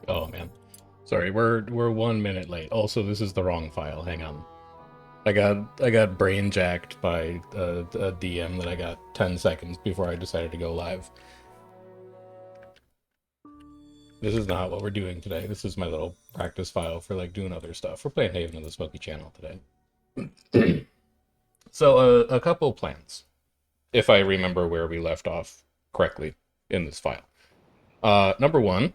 Oh man. Sorry, we're 1 minute late. Also, this is the wrong file. Hang on. I got brain jacked by a DM that I got 10 seconds before I decided to go live. This is not what we're doing today. This is my little practice file for like doing other stuff. We're playing Haven of the Smoky Channel today. So a couple plans, if I remember where we left off correctly in this file. Number one,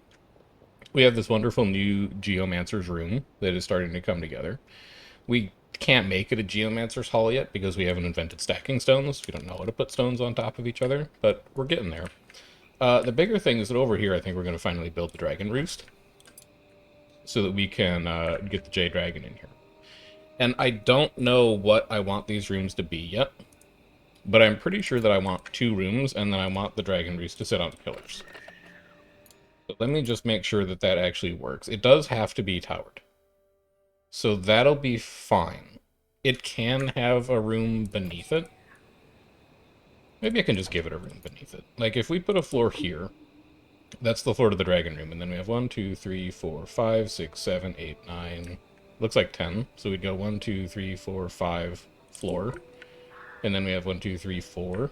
we have this wonderful new Geomancer's room that is starting to come together. We can't make it a Geomancer's Hall yet because we haven't invented stacking stones. We don't know how to put stones on top of each other, but we're getting there. The bigger thing is that over here, I think we're going to finally build the Dragon Roost so that we can get the Jade Dragon in here. And I don't know what I want these rooms to be yet, but I'm pretty sure that I want 2 rooms, and then I want the Dragon Roost to sit on pillars. But let me just make sure that that actually works. It does have to be towered. So that'll be fine. It can have a room beneath it. Maybe I can just give it a room beneath it. Like, if we put a floor here, that's the floor to the dragon room, and then we have 1, 2, 3, 4, 5, 6, 7, 8, 9. Looks like 10. So we'd go 1, 2, 3, 4, 5 floor. And then we have 1, 2, 3, 4.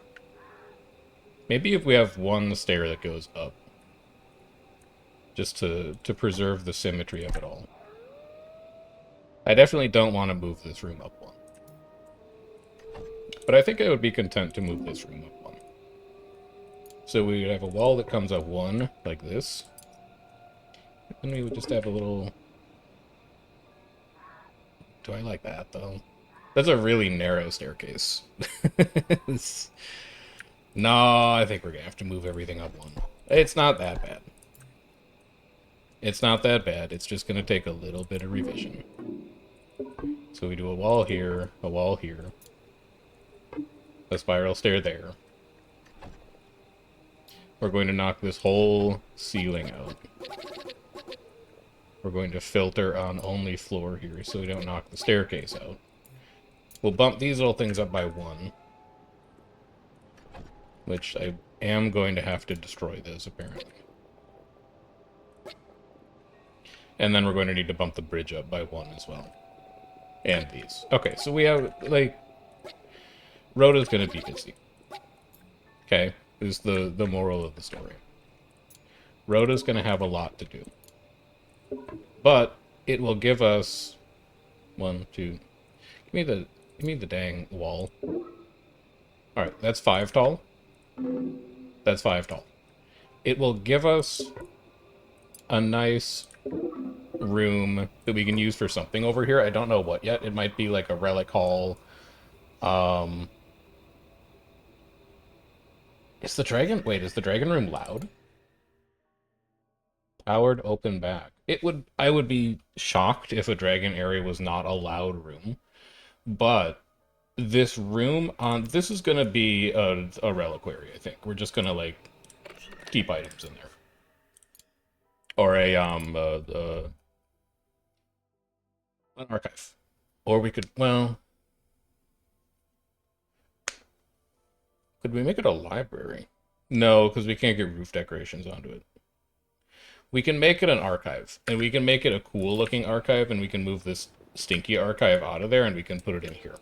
Maybe if we have one stair that goes up. Just to preserve the symmetry of it all. I definitely don't want to move this room up one. But I think I would be content to move this room up one. So we would have a wall that comes up 1, like this. And we would just have a little... Do I like that, though? That's a really narrow staircase. No, I think we're going to have to move everything up 1. It's not that bad. It's not that bad. It's just going to take a little bit of revision. So we do a wall here, a spiral stair there. We're going to knock this whole ceiling out. We're going to filter on only floor here so we don't knock the staircase out. We'll bump these little things up by 1. Which I am going to have to destroy those, apparently. And then we're going to need to bump the bridge up by 1 as well. And these. Okay, so we have, like... Rhoda's going to be busy. Okay, is the moral of the story. Rhoda's going to have a lot to do. But it will give us 1, 2. Give me the dang wall. All right, that's 5 tall. That's 5 tall. It will give us a nice room that we can use for something over here. I don't know what yet. It might be like a relic hall. Is the dragon... Wait, is the dragon room loud? Towered open back. I would be shocked if a dragon area was not a loud room. But this room on... This is going to be a reliquary, I think. We're just going to, like, keep items in there. Or an archive. Or we could... Well... Could we make it a library? No, because we can't get roof decorations onto it. We can make it an archive, and we can make it a cool-looking archive, and we can move this stinky archive out of there, and we can put it in here.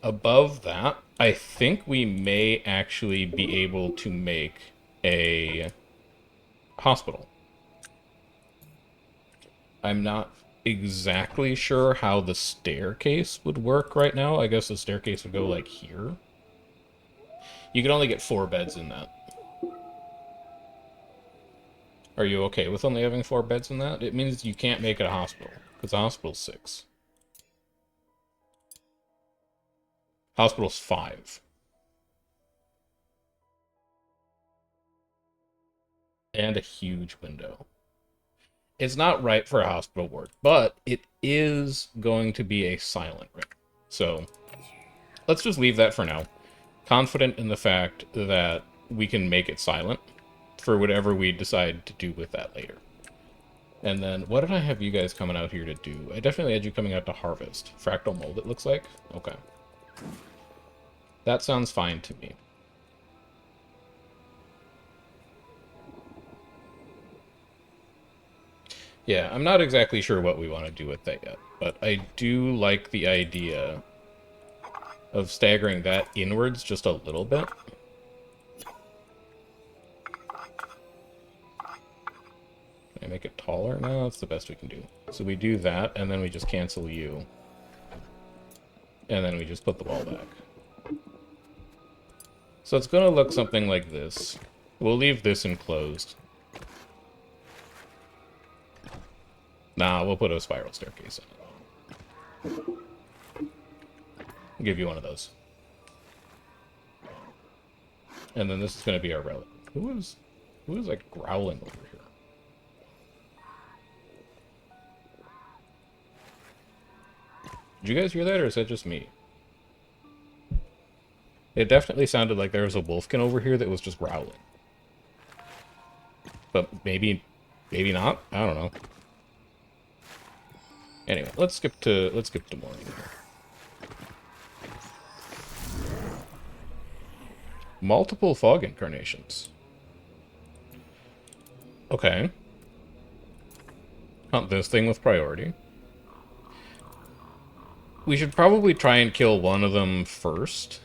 Above that, I think we may actually be able to make a hospital. I'm not exactly sure how the staircase would work right now. I guess the staircase would go, like, here. You can only get 4 beds in that. Are you okay with only having 4 beds in that? It means you can't make it a hospital, because the hospital's 6. Hospital's 5. And a huge window. It's not right for a hospital ward, but it is going to be a silent room. So, let's just leave that for now. Confident in the fact that we can make it silent for whatever we decide to do with that later. And then, what did I have you guys coming out here to do? I definitely had you coming out to harvest. Fractal mold, it looks like? Okay. That sounds fine to me. Yeah, I'm not exactly sure what we want to do with that yet, but I do like the idea of staggering that inwards just a little bit. Can I make it taller? No, that's the best we can do. So we do that, and then we just cancel you. And then we just put the wall back. So it's going to look something like this. We'll leave this enclosed. Nah, we'll put a spiral staircase in it. I'll give you one of those. And then this is going to be our relic. Who is like growling over here? Did you guys hear that, or is that just me? It definitely sounded like there was a wolfkin over here that was just growling. But maybe not. I don't know. Anyway, let's skip to morning here. Multiple fog incarnations. Okay. Hunt this thing with priority. We should probably try and kill one of them first,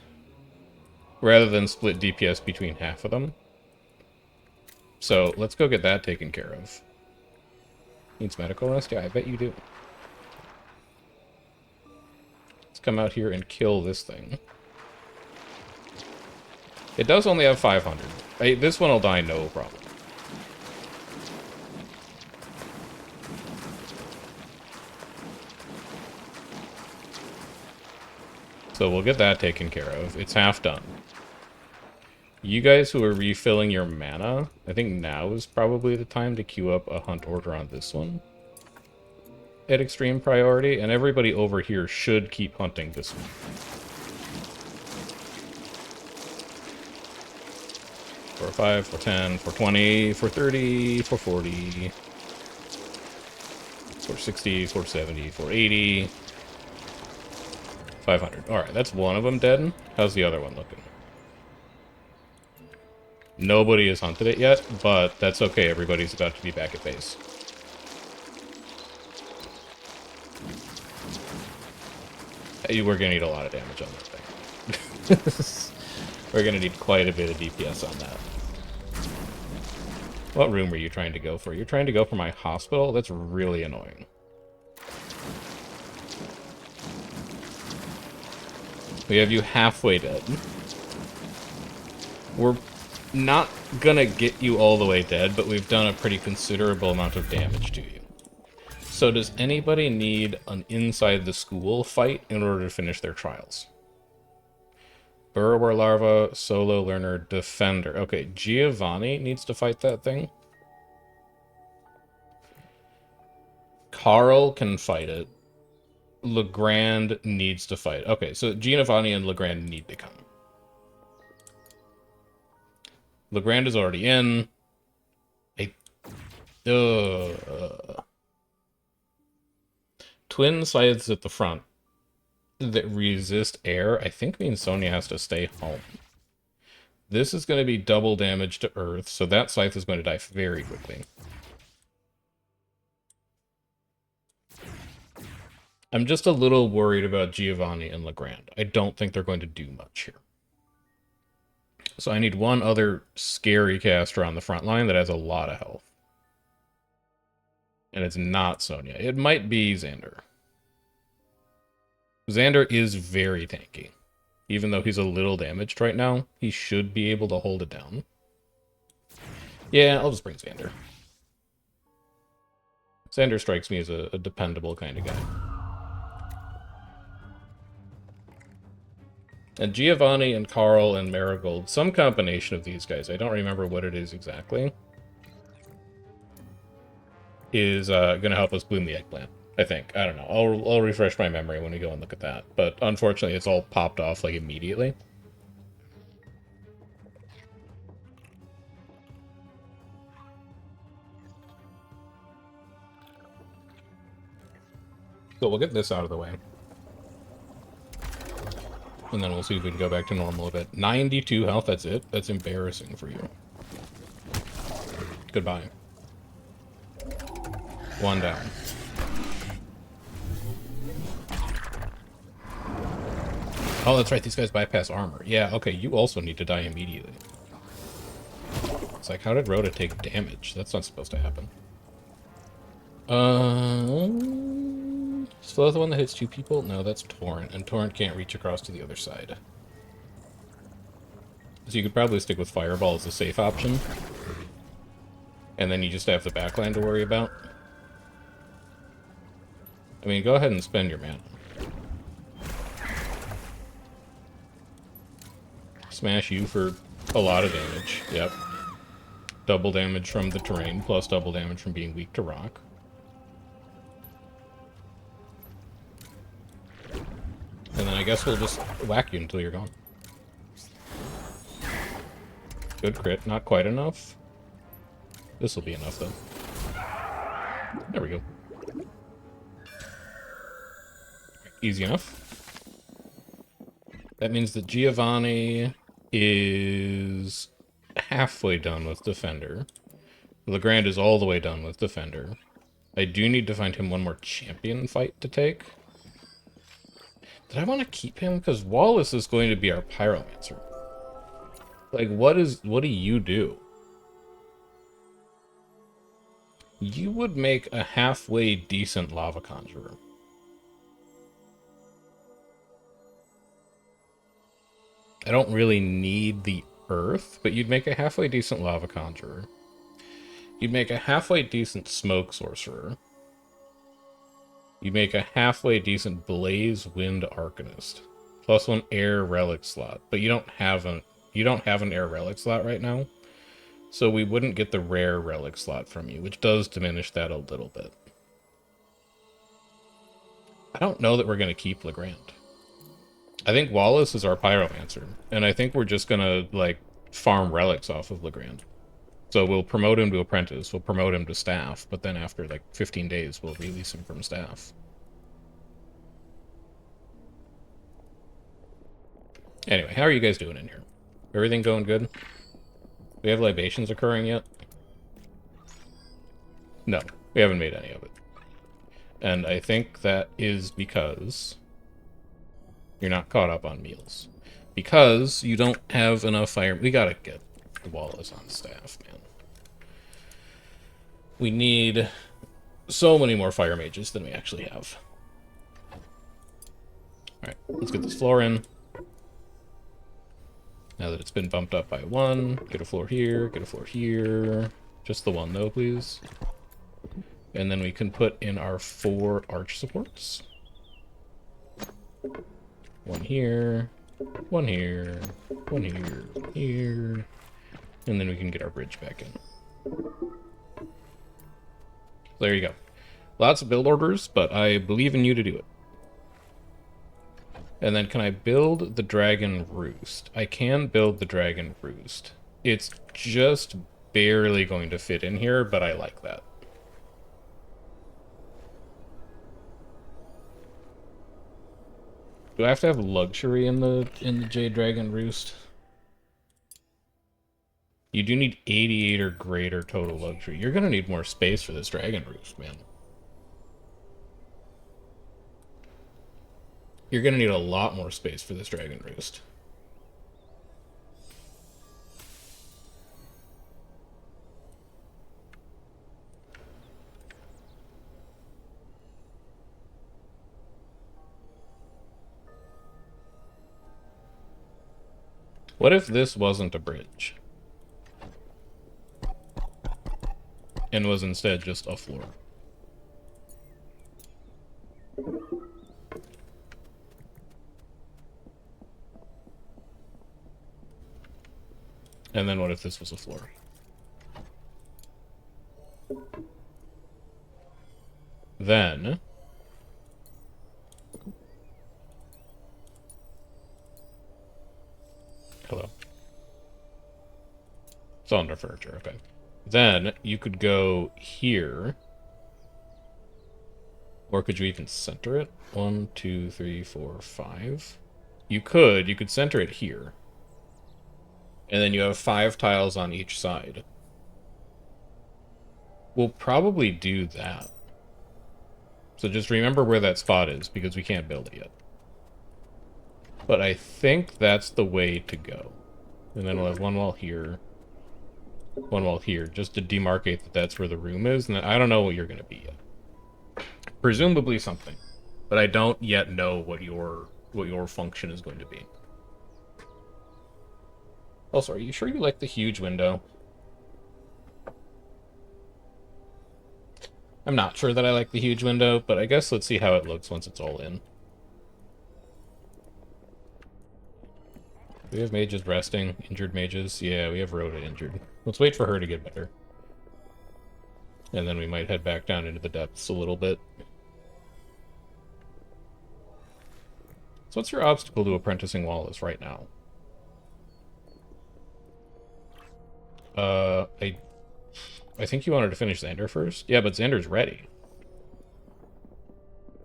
rather than split DPS between half of them. So, let's go get that taken care of. Needs medical rest? Yeah, I bet you do. Let's come out here and kill this thing. It does only have 500. This one will die no problem. So we'll get that taken care of. It's half done. You guys who are refilling your mana, I think now is probably the time to queue up a hunt order on this one at extreme priority, and everybody over here should keep hunting this one. 405, 410, 420, 430, 440, 460, 470, 480, 500. Alright, that's one of them dead. How's the other one looking? Nobody has hunted it yet, but that's okay. Everybody's about to be back at base. We're going to need a lot of damage on that thing. We're going to need quite a bit of DPS on that. What room are you trying to go for? You're trying to go for my hospital? That's really annoying. We have you halfway dead. We're not gonna get you all the way dead, but we've done a pretty considerable amount of damage to you. So does anybody need an inside the school fight in order to finish their trials? Burrower larva, solo learner, defender. Okay, Giovanni needs to fight that thing. Carl can fight it. Legrand needs to fight. Okay, so Giovanni and Legrand need to come. Legrand is already in. Twin scythes at the front that resist air, I think means Sonya has to stay home. This is going to be double damage to earth, so that scythe is going to die very quickly. I'm just a little worried about Giovanni and Legrand. I don't think they're going to do much here. So I need one other scary caster on the front line that has a lot of health. And it's not Sonya. It might be Xander. Xander is very tanky. Even though he's a little damaged right now, he should be able to hold it down. Yeah, I'll just bring Xander. Xander strikes me as a dependable kind of guy. And Giovanni and Carl and Marigold, some combination of these guys, I don't remember what it is exactly, is going to help us bloom the eggplant, I think. I don't know. I'll refresh my memory when we go and look at that. But unfortunately, it's all popped off, like, immediately. So we'll get this out of the way. And then we'll see if we can go back to normal a bit. 92 health, that's it? That's embarrassing for you. Goodbye. One down. Oh, that's right. These guys bypass armor. Yeah, okay. You also need to die immediately. It's like, how did Rhoda take damage? That's not supposed to happen. Is Flo the one that hits two people? No, that's Torrent, and Torrent can't reach across to the other side. So you could probably stick with Fireball as a safe option. And then you just have the backline to worry about. I mean, go ahead and spend your mana. Smash you for a lot of damage. Yep. Double damage from the terrain, plus double damage from being weak to rock. And then I guess we'll just whack you until you're gone. Good crit. Not quite enough. This will be enough, though. There we go. Easy enough. That means that Giovanni is halfway done with Defender. Legrand is all the way done with Defender. I do need to find him one more champion fight to take. Did I want to keep him? Because Wallace is going to be our Pyromancer. Like, what do you do? You would make a halfway decent Lava Conjurer. I don't really need the Earth, but you'd make a halfway decent Lava Conjurer. You'd make a halfway decent Smoke Sorcerer. You make a halfway decent Blaze Wind Arcanist. Plus one Air Relic slot. But you don't have an Air Relic slot right now. So we wouldn't get the rare relic slot from you, which does diminish that a little bit. I don't know that we're going to keep Legrand. I think Wallace is our Pyromancer, and I think we're just going to, like, farm relics off of Legrand. So we'll promote him to Apprentice, we'll promote him to Staff, but then after, like, 15 days, we'll release him from Staff. Anyway, how are you guys doing in here? Everything going good? Do we have libations occurring yet? No, we haven't made any of it. And I think that is because you're not caught up on meals. Because you don't have enough fire. We gotta get the Wallace on Staff, man. We need so many more fire mages than we actually have. Alright, let's get this floor in. Now that it's been bumped up by one, get a floor here, get a floor here. Just the one, though, please. And then we can put in our 4 arch supports. One here, one here, one here, here. And then we can get our bridge back in. There you go. Lots of build orders, but I believe in you to do it. And then can I build the Dragon Roost? I can build the Dragon Roost. It's just barely going to fit in here, but I like that. Do I have to have luxury in the Jade Dragon Roost? You do need 88 or greater total luxury. You're gonna need more space for this Dragon Roost, man. You're gonna need a lot more space for this Dragon Roost. What if this wasn't a bridge? And was instead just a floor? And then what if this was a floor? Then... Hello. It's under furniture, okay. Then you could go here. Or could you even center it? 1, 2, 3, 4, 5. You could center it here. And then you have 5 tiles on each side. We'll probably do that. So just remember where that spot is, because we can't build it yet. But I think that's the way to go. And then we'll have one wall here, one wall here, just to demarcate that that's where the room is. And then I don't know what you're going to be yet. Presumably something. But I don't yet know what your function is going to be. Also, are you sure you like the huge window? I'm not sure that I like the huge window, but I guess let's see how it looks once it's all in. We have mages resting, injured mages. Yeah, we have Rhoda injured. Let's wait for her to get better. And then we might head back down into the depths a little bit. So what's your obstacle to apprenticing Wallace right now? I think you wanted to finish Xander first? Yeah, but Xander's ready.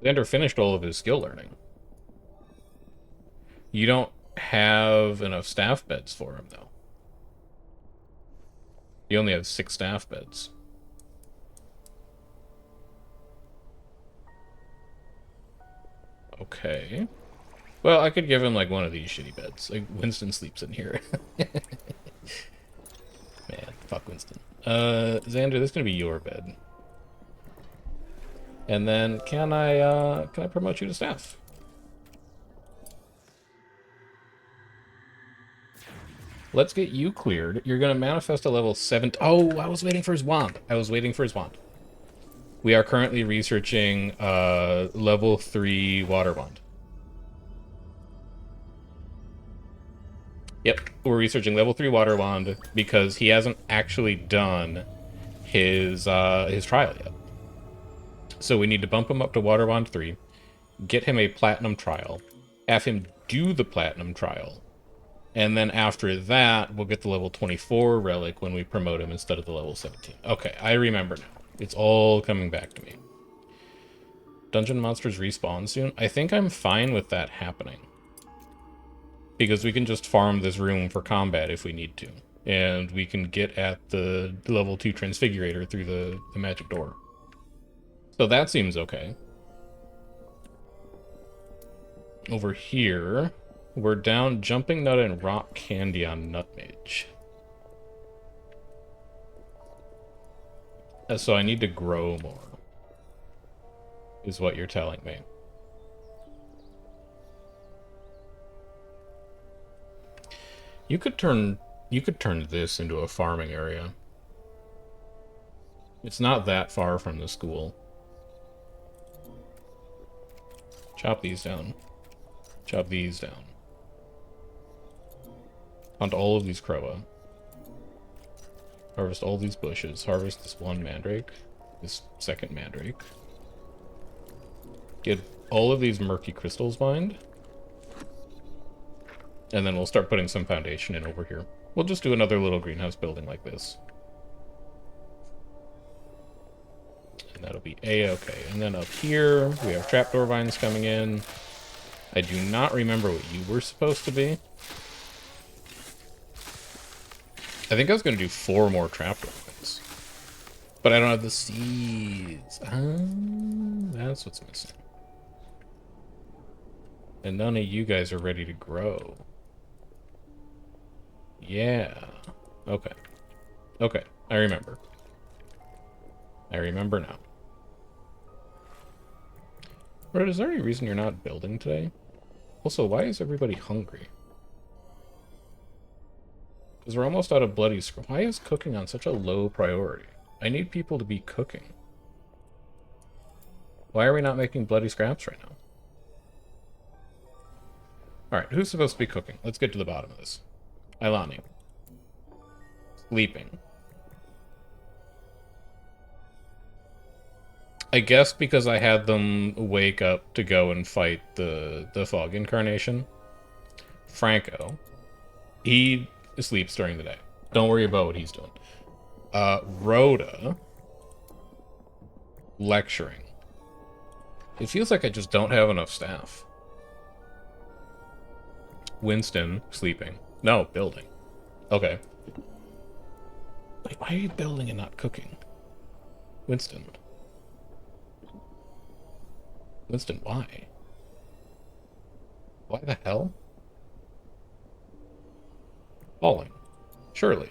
Xander finished all of his skill learning. You don't have enough staff beds for him, though. You only have 6 staff beds. Okay. Well, I could give him, like, one of these shitty beds. Like, Winston sleeps in here. Man, fuck Winston. Xander, this is gonna be your bed. And then, can I promote you to staff? Let's get you cleared. You're gonna manifest a level 7. Oh, I was waiting for his wand. We are currently researching level 3 water wand. Yep, we're researching level 3 water wand because he hasn't actually done his trial yet. So we need to bump him up to water wand 3, get him a platinum trial, have him do the platinum trial, and then after that, we'll get the level 24 relic when we promote him instead of the level 17. Okay, I remember now. It's all coming back to me. Dungeon monsters respawn soon. I think I'm fine with that happening. Because we can just farm this room for combat if we need to. And we can get at the level 2 transfigurator through the magic door. So that seems okay. Over here, we're down Jumping Nut and Rock Candy on Nutmage. So I need to grow more, is what you're telling me. You could turn this into a farming area. It's not that far from the school. Chop these down. Chop these down. Hunt all of these Croa. Harvest all these bushes. Harvest this one mandrake. This second mandrake. Get all of these murky crystals mined. And then we'll start putting some foundation in over here. We'll just do another little greenhouse building like this. And that'll be A-okay. And then up here, we have trapdoor vines coming in. I do not remember what you were supposed to be. I think I was going to do 4 more trapdoor vines. But I don't have the seeds. That's what's missing. And none of you guys are ready to grow. Yeah. Okay. Okay. I remember. I remember now. Red, is there any reason you're not building today? Also, why is everybody hungry? Because we're almost out of bloody scroll. Why is cooking on such a low priority? I need people to be cooking. Why are we not making bloody scraps right now? Alright, who's supposed to be cooking? Let's get to the bottom of this. Ailani. Sleeping. I guess because I had them wake up to go and fight the fog incarnation. Franco. He sleeps during the day. Don't worry about what he's doing. Rhoda. Lecturing. It feels like I just don't have enough staff. Winston, sleeping. No, building. Okay. Wait, why are you building and not cooking? Winston. Winston, why? Why the hell? Falling. Surely.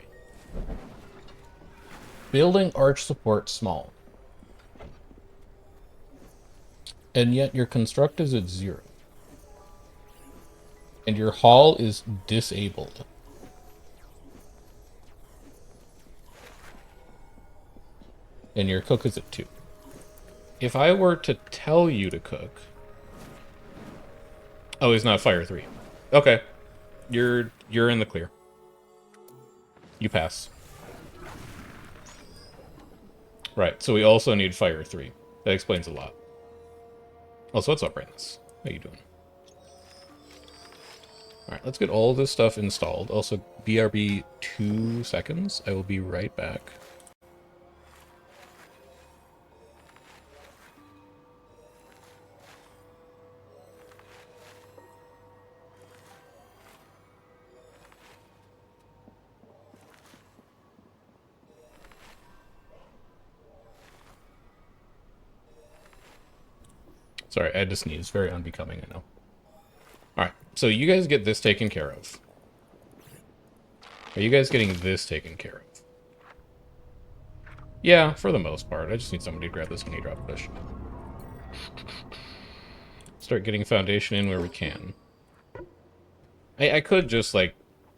Building arch support small. And yet your construct is at 0. And your hall is disabled. And your cook is at 2. If I were to tell you to cook... Oh, he's not fire 3. Okay. You're in the clear. You pass. Right, so we also need fire 3. That explains a lot. Also, what's up, Brandis? How you doing? Alright, let's get all this stuff installed. Also, BRB 2 seconds. I will be right back. Sorry, I had to sneeze. Very unbecoming, I know. Alright, so you guys get this taken care of. Are you guys getting this taken care of? Yeah, for the most part. I just need somebody to grab this honey drop bush. Start getting foundation in where we can. I could just, like,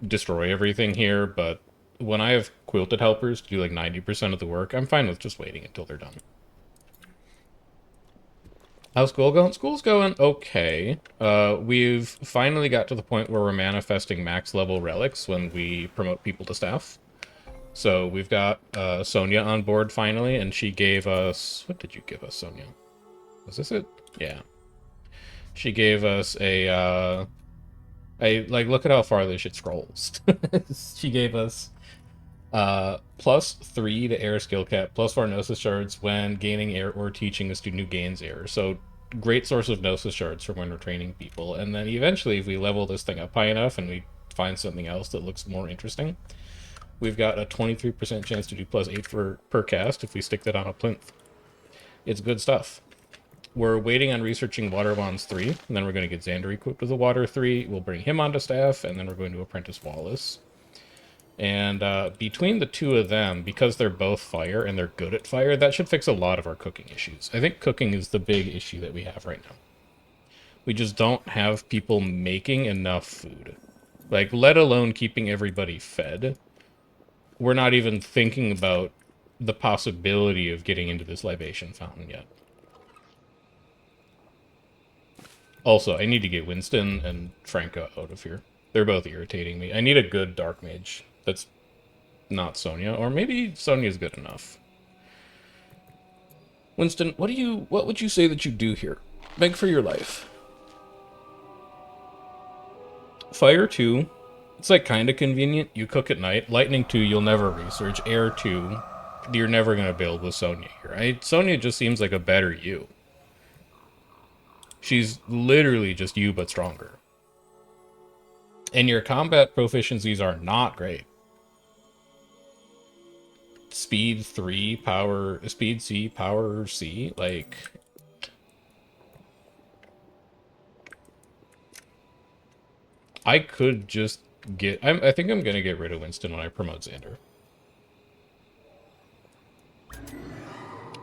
destroy everything here, but when I have quilted helpers to do, like, 90% of the work, I'm fine with just waiting until they're done. How's school going? School's going okay. We've finally got to the point where we're manifesting max level relics when we promote people to staff. So we've got Sonia on board finally, and she gave us... What did you give us, Sonia? Was this it? Yeah. She gave us a... like, look at how far this shit scrolls. She gave us +3 to air skill cap, +4 Gnosis shards when gaining air or teaching a student who gains air. So great source of Gnosis shards for when we're training people. And then eventually, if we level this thing up high enough and we find something else that looks more interesting, we've got a 23% chance to do +8 per cast if we stick that on a plinth. It's good stuff. We're waiting on researching Water Wands 3, and then we're going to get Xander equipped with a Water 3. We'll bring him onto staff, and then we're going to apprentice Wallace. And between the two of them, because they're both fire and they're good at fire, that should fix a lot of our cooking issues. I think cooking is the big issue that we have right now. We just don't have people making enough food. Like, let alone keeping everybody fed. We're not even thinking about the possibility of getting into this libation fountain yet. Also, I need to get Winston and Franco out of here. They're both irritating me. I need a good dark mage that's not Sonia, or maybe Sonia's good enough. Winston, what would you say that you do here? Beg for your life. Fire 2, it's like kind of convenient. You cook at night. Lightning 2, you'll never research. Air 2, you're never going to build with Sonia here. Sonia just seems like a better you. She's literally just you, but stronger. And your combat proficiencies are not great. Speed 3, power... Speed C, power C, like... I could just get... I think I'm gonna get rid of Winston when I promote Xander.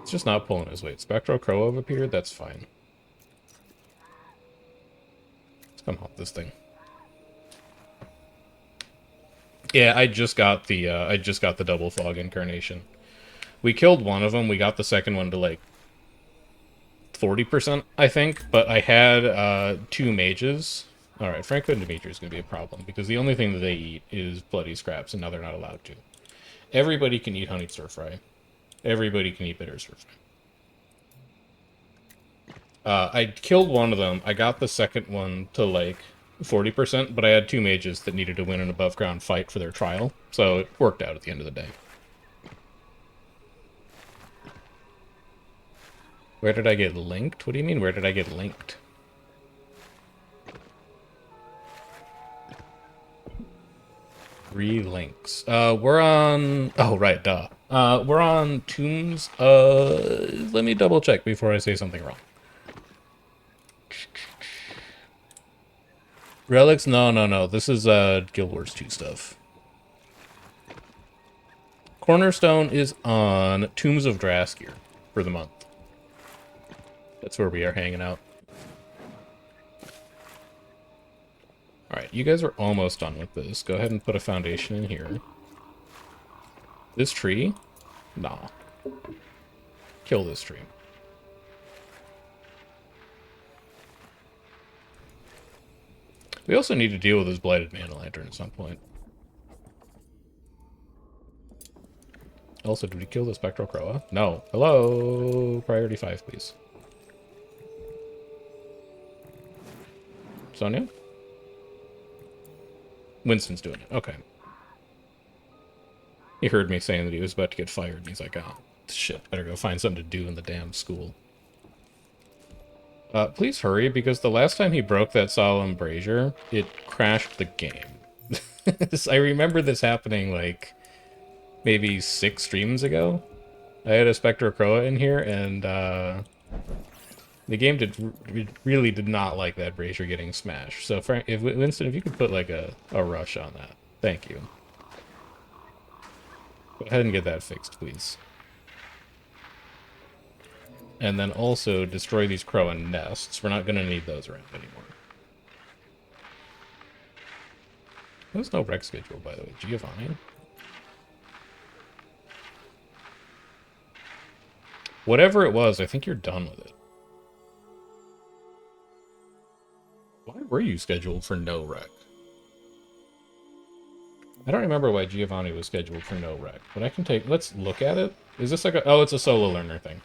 It's just not pulling his weight. Spectral Crow have appeared? That's fine. Let's come help this thing. Yeah, I just got the double fog incarnation. We killed one of them. We got the second one to like 40%, I think. But I had 2 mages. All right, Franco and Dimitri is going to be a problem because the only thing that they eat is bloody scraps, and now they're not allowed to. Everybody can eat honey stir fry. Everybody can eat bitter stir fry. I killed one of them. I got the second one to like 40%, but I had 2 mages that needed to win an above ground fight for their trial, so it worked out at the end of the day. Where did I get linked? What do you mean, where did I get linked? Links. We're on... Oh, right, duh. We're on Tombs. Let me double check before I say something wrong. Relics? No. This is Guild Wars 2 stuff. Cornerstone is on Tombs of Draskir for the month. That's where we are hanging out. Alright, you guys are almost done with this. Go ahead and put a foundation in here. This tree? Nah. Kill this tree. We also need to deal with this blighted mana lantern at some point. Also, did we kill the Spectral Croa? No. Hello? Priority 5, please. Sonia? Winston's doing it. Okay. He heard me saying that he was about to get fired, and he's like, oh, shit, better go find something to do in the damn school. Please hurry, because the last time he broke that solemn brazier, it crashed the game. I remember this happening, like, maybe 6 streams ago. I had a Spectre Croa in here, and, the game really did not like that brazier getting smashed. So, Frank, Winston, if you could put, like, a rush on that. Thank you. Go ahead and get that fixed, please. And then also destroy these Croa nests. We're not going to need those around anymore. There's no rec schedule, by the way. Giovanni? Whatever it was, I think you're done with it. Why were you scheduled for no rec? I don't remember why Giovanni was scheduled for no rec, but I can take... Let's look at it. Is this like a... Oh, it's a solo learner thing.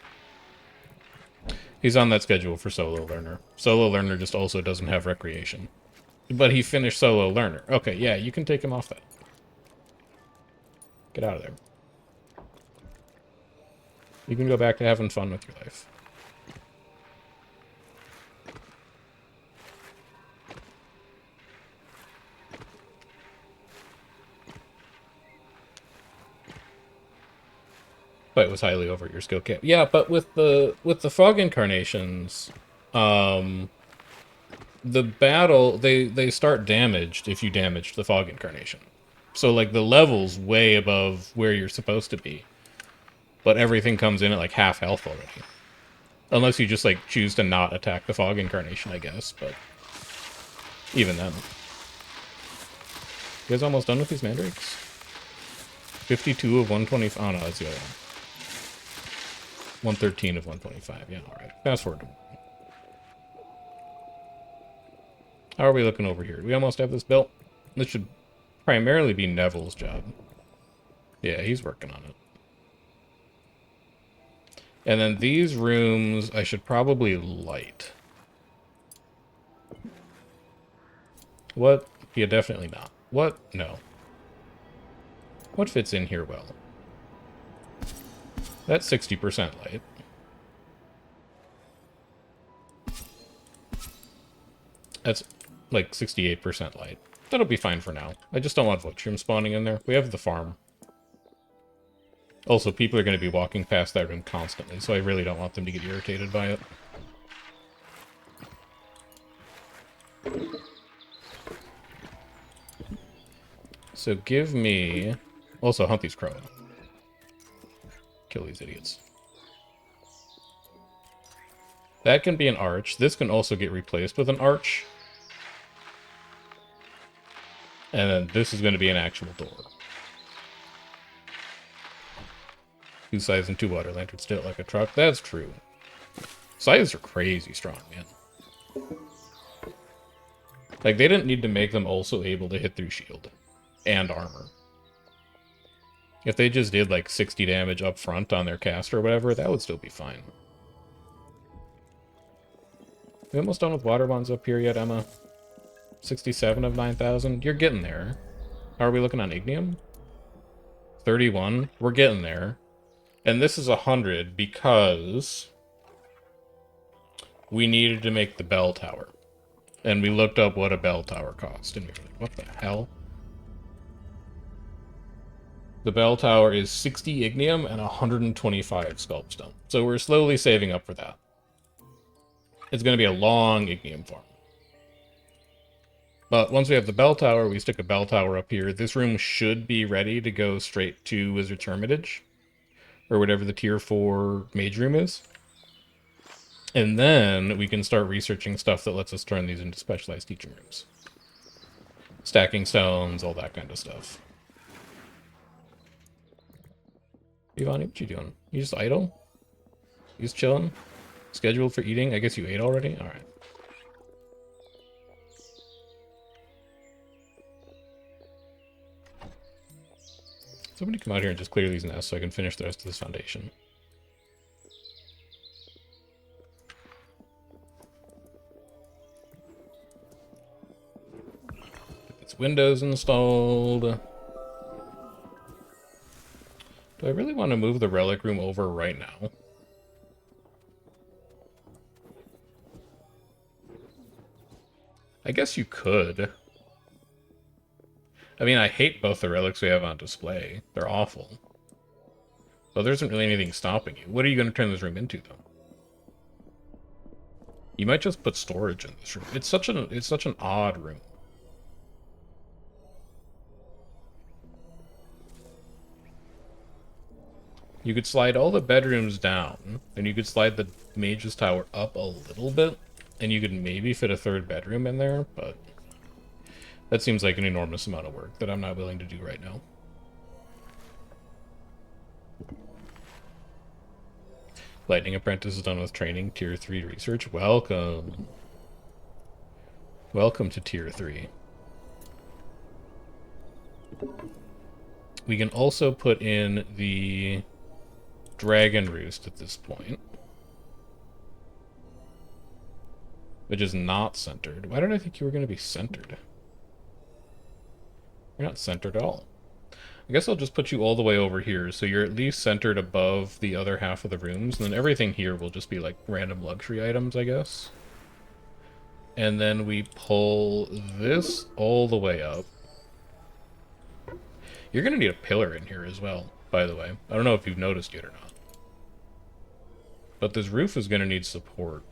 He's on that schedule for solo learner. Solo learner just also doesn't have recreation. But he finished solo learner. Okay, yeah, you can take him off that. Get out of there. You can go back to having fun with your life. But it was highly over your skill cap. Yeah, but with the fog incarnations, the battle they start damaged if you damage the fog incarnation. So like the level's way above where you're supposed to be. But everything comes in at like half health already. Unless you just like choose to not attack the fog incarnation, I guess, but even then. You guys almost done with these mandrakes? 52 of 125. Oh no, that's the other one. 113 of 125. Yeah, alright. Fast forward. How are we looking over here? We almost have this built. This should primarily be Neville's job. Yeah, he's working on it. And then these rooms, I should probably light. What? Yeah, definitely not. What? No. What fits in here well? That's 60% light. That's like 68% light. That'll be fine for now. I just don't want Votrium spawning in there. We have the farm. Also, people are going to be walking past that room constantly, so I really don't want them to get irritated by it. So give me... Also, hunt these Crow. Kill these idiots. That can be an arch. This can also get replaced with an arch. And then this is going to be an actual door. 2 scythes and 2 water lanterns still like a truck. That's true. Scythes are crazy strong, man. Like, they didn't need to make them also able to hit through shield and armor. If they just did like 60 damage up front on their caster or whatever, that would still be fine. We almost done with water bonds up here yet, Emma? 67 of 9,000? You're getting there. How are we looking on Ignium? 31? We're getting there. And this is 100 because we needed to make the bell tower. And we looked up what a bell tower cost. And we were like, what the hell? The bell tower is 60 Ignium and 125 Sculpstone. So we're slowly saving up for that. It's going to be a long Ignium farm. But once we have the bell tower, we stick a bell tower up here. This room should be ready to go straight to Wizard's Hermitage, or whatever the tier 4 mage room is. And then we can start researching stuff that lets us turn these into specialized teaching rooms. Stacking stones, all that kind of stuff. Ivani, what you doing? You just idle? You just chilling? Scheduled for eating? I guess you ate already? Alright. Somebody come out here and just clear these nests so I can finish the rest of this foundation. Get these windows installed. Do I really want to move the relic room over right now? I guess you could. I mean, I hate both the relics we have on display. They're awful. But there isn't really anything stopping you. What are you going to turn this room into, though? You might just put storage in this room. It's such an odd room. You could slide all the bedrooms down, and you could slide the mage's tower up a little bit, and you could maybe fit a third bedroom in there, but that seems like an enormous amount of work that I'm not willing to do right now. Lightning Apprentice is done with training, Tier 3 research. Welcome. Welcome to Tier 3. We can also put in the Dragon Roost at this point, which is not centered. Why did I think you were going to be centered? You're not centered at all. I guess I'll just put you all the way over here, so you're at least centered above the other half of the rooms, and then everything here will just be like random luxury items, I guess. And then we pull this all the way up. You're going to need a pillar in here as well, by the way. I don't know if you've noticed yet or not. But this roof is going to need support.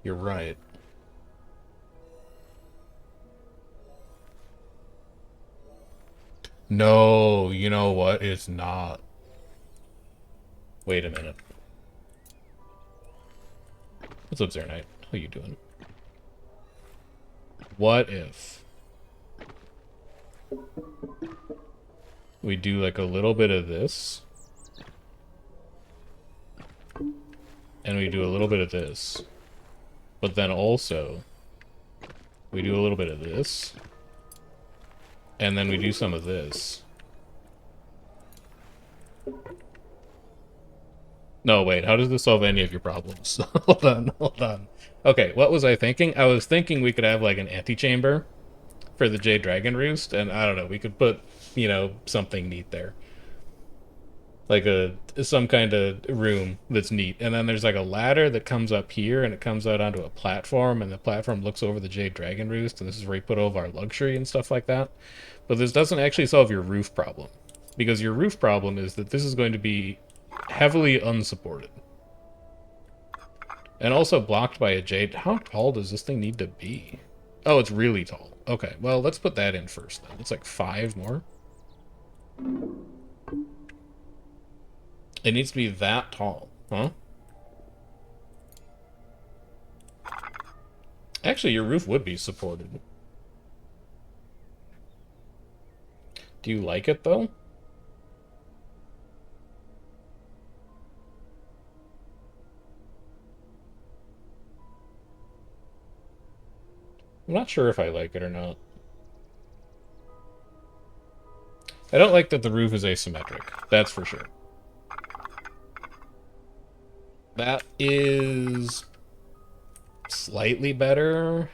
You're right. No, you know what? It's not. Wait a minute. What's up, Zernite? How you doing? What if we do like a little bit of this, and we do a little bit of this, but then also we do a little bit of this, and then we do some of this. No, wait, how does this solve any of your problems? Hold on, hold on. Okay, what was I thinking? I was thinking we could have like an antechamber for the Jade Dragon Roost, and I don't know, we could put, you know, something neat there. Like some kind of room that's neat. And then there's like a ladder that comes up here, and it comes out onto a platform, and the platform looks over the Jade Dragon Roost, and this is where you put all of our luxury and stuff like that. But this doesn't actually solve your roof problem, because your roof problem is that this is going to be heavily unsupported. And also blocked by a jade. How tall does this thing need to be? Oh, it's really tall. Okay, well, let's put that in first then. It's like 5 more. It needs to be that tall, huh? Actually, your roof would be supported. Do you like it, though? I'm not sure if I like it or not. I don't like that the roof is asymmetric. That's for sure. That is slightly better.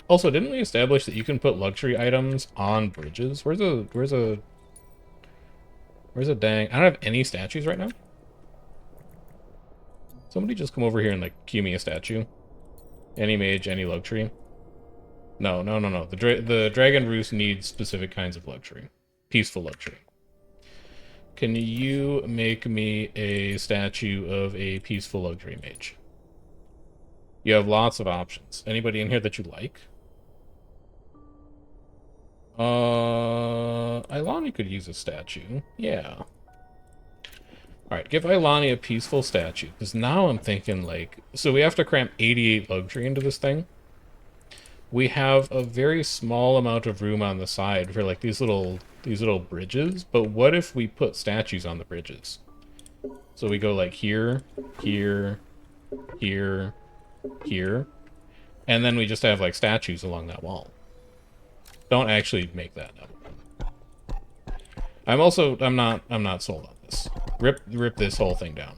Also, didn't we establish that you can put luxury items on bridges? Where's a dang... I don't have any statues right now. Somebody just come over here and, like, cue me a statue. Any mage, any luxury. No. The dragon roost needs specific kinds of luxury. Peaceful luxury. Can you make me a statue of a peaceful luxury mage? You have lots of options. Anybody in here that you like? Ilani could use a statue. Yeah. Alright, give Ilani a peaceful statue. Because now I'm thinking, like... So we have to cram 88 luxury into this thing. We have a very small amount of room on the side for, like, these little bridges. But what if we put statues on the bridges? So we go, like, here, here, here, here. And then we just have, like, statues along that wall. Don't actually make that up. I'm not sold on this. Rip this whole thing down.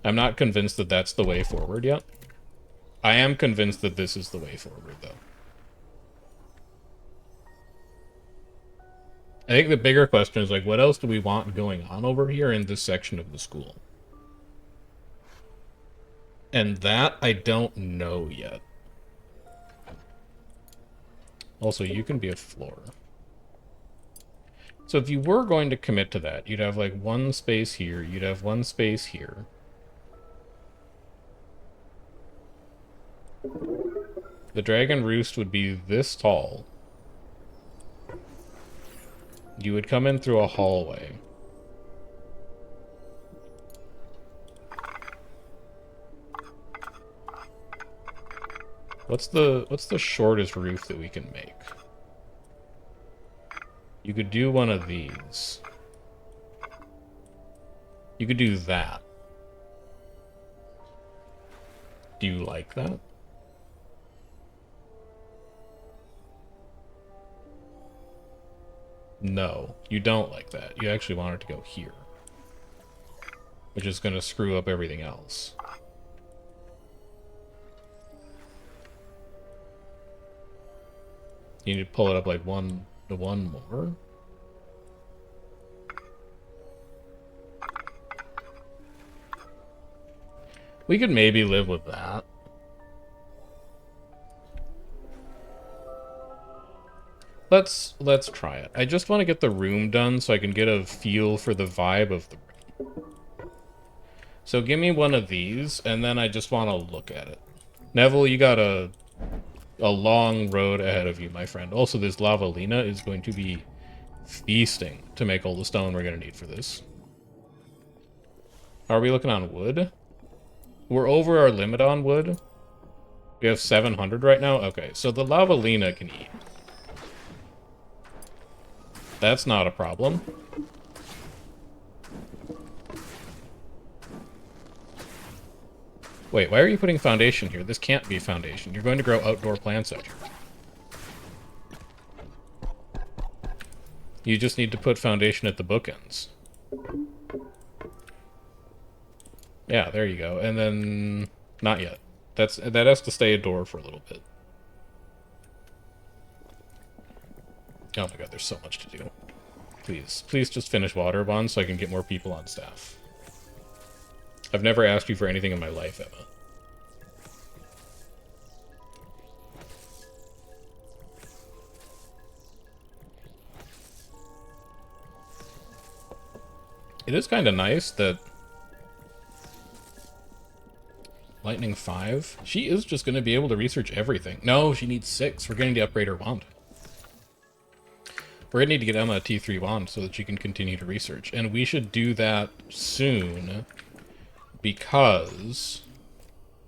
I'm not convinced that that's the way forward yet. I am convinced that this is the way forward, though. I think the bigger question is, like, what else do we want going on over here in this section of the school? And that, I don't know yet. Also, you can be a floor. So if you were going to commit to that, you'd have, like, one space here, you'd have one space here. The dragon roost would be this tall. You would come in through a hallway. What's the shortest roof that we can make? You could do one of these. You could do that. Do you like that? No, you don't like that. You actually want it to go here. Which is going to screw up everything else. You need to pull it up like one more. We could maybe live with that. Let's try it. I just want to get the room done so I can get a feel for the vibe of the room. So give me one of these, and then I just want to look at it. Neville, you got a long road ahead of you, my friend. Also, this Lavalina is going to be feasting to make all the stone we're going to need for this. Are we looking on wood? We're over our limit on wood. We have 700 right now? Okay, so the Lavalina can eat. That's not a problem. Wait, why are you putting foundation here? This can't be foundation. You're going to grow outdoor plants out here. You just need to put foundation at the bookends. Yeah, there you go. And then... not yet. That has to stay a door for a little bit. Oh my god, there's so much to do. Please just finish water bond so I can get more people on staff. I've never asked you for anything in my life, Emma. It is kind of nice that Lightning 5, she is just going to be able to research everything. No, she needs 6. We're going to need to upgrade her wand. We're going to need to get Emma a T3 wand so that she can continue to research. And we should do that soon because...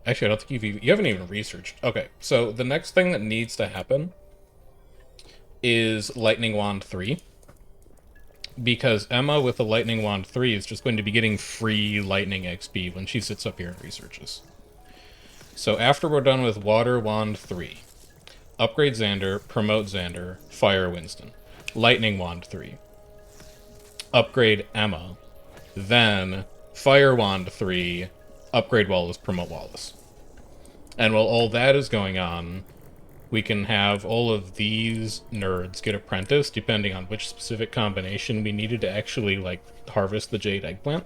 Actually, I don't think you haven't even researched. Okay, so the next thing that needs to happen is Lightning Wand 3. Because Emma with the Lightning Wand 3 is just going to be getting free Lightning XP when she sits up here and researches. So after we're done with Water Wand 3, upgrade Xander, promote Xander, fire Winston. Lightning Wand 3. Upgrade Emma. Then Fire Wand 3, upgrade Wallace, promote Wallace. And while all that is going on, we can have all of these nerds get apprenticed, depending on which specific combination we needed to actually, like, harvest the Jade Eggplant.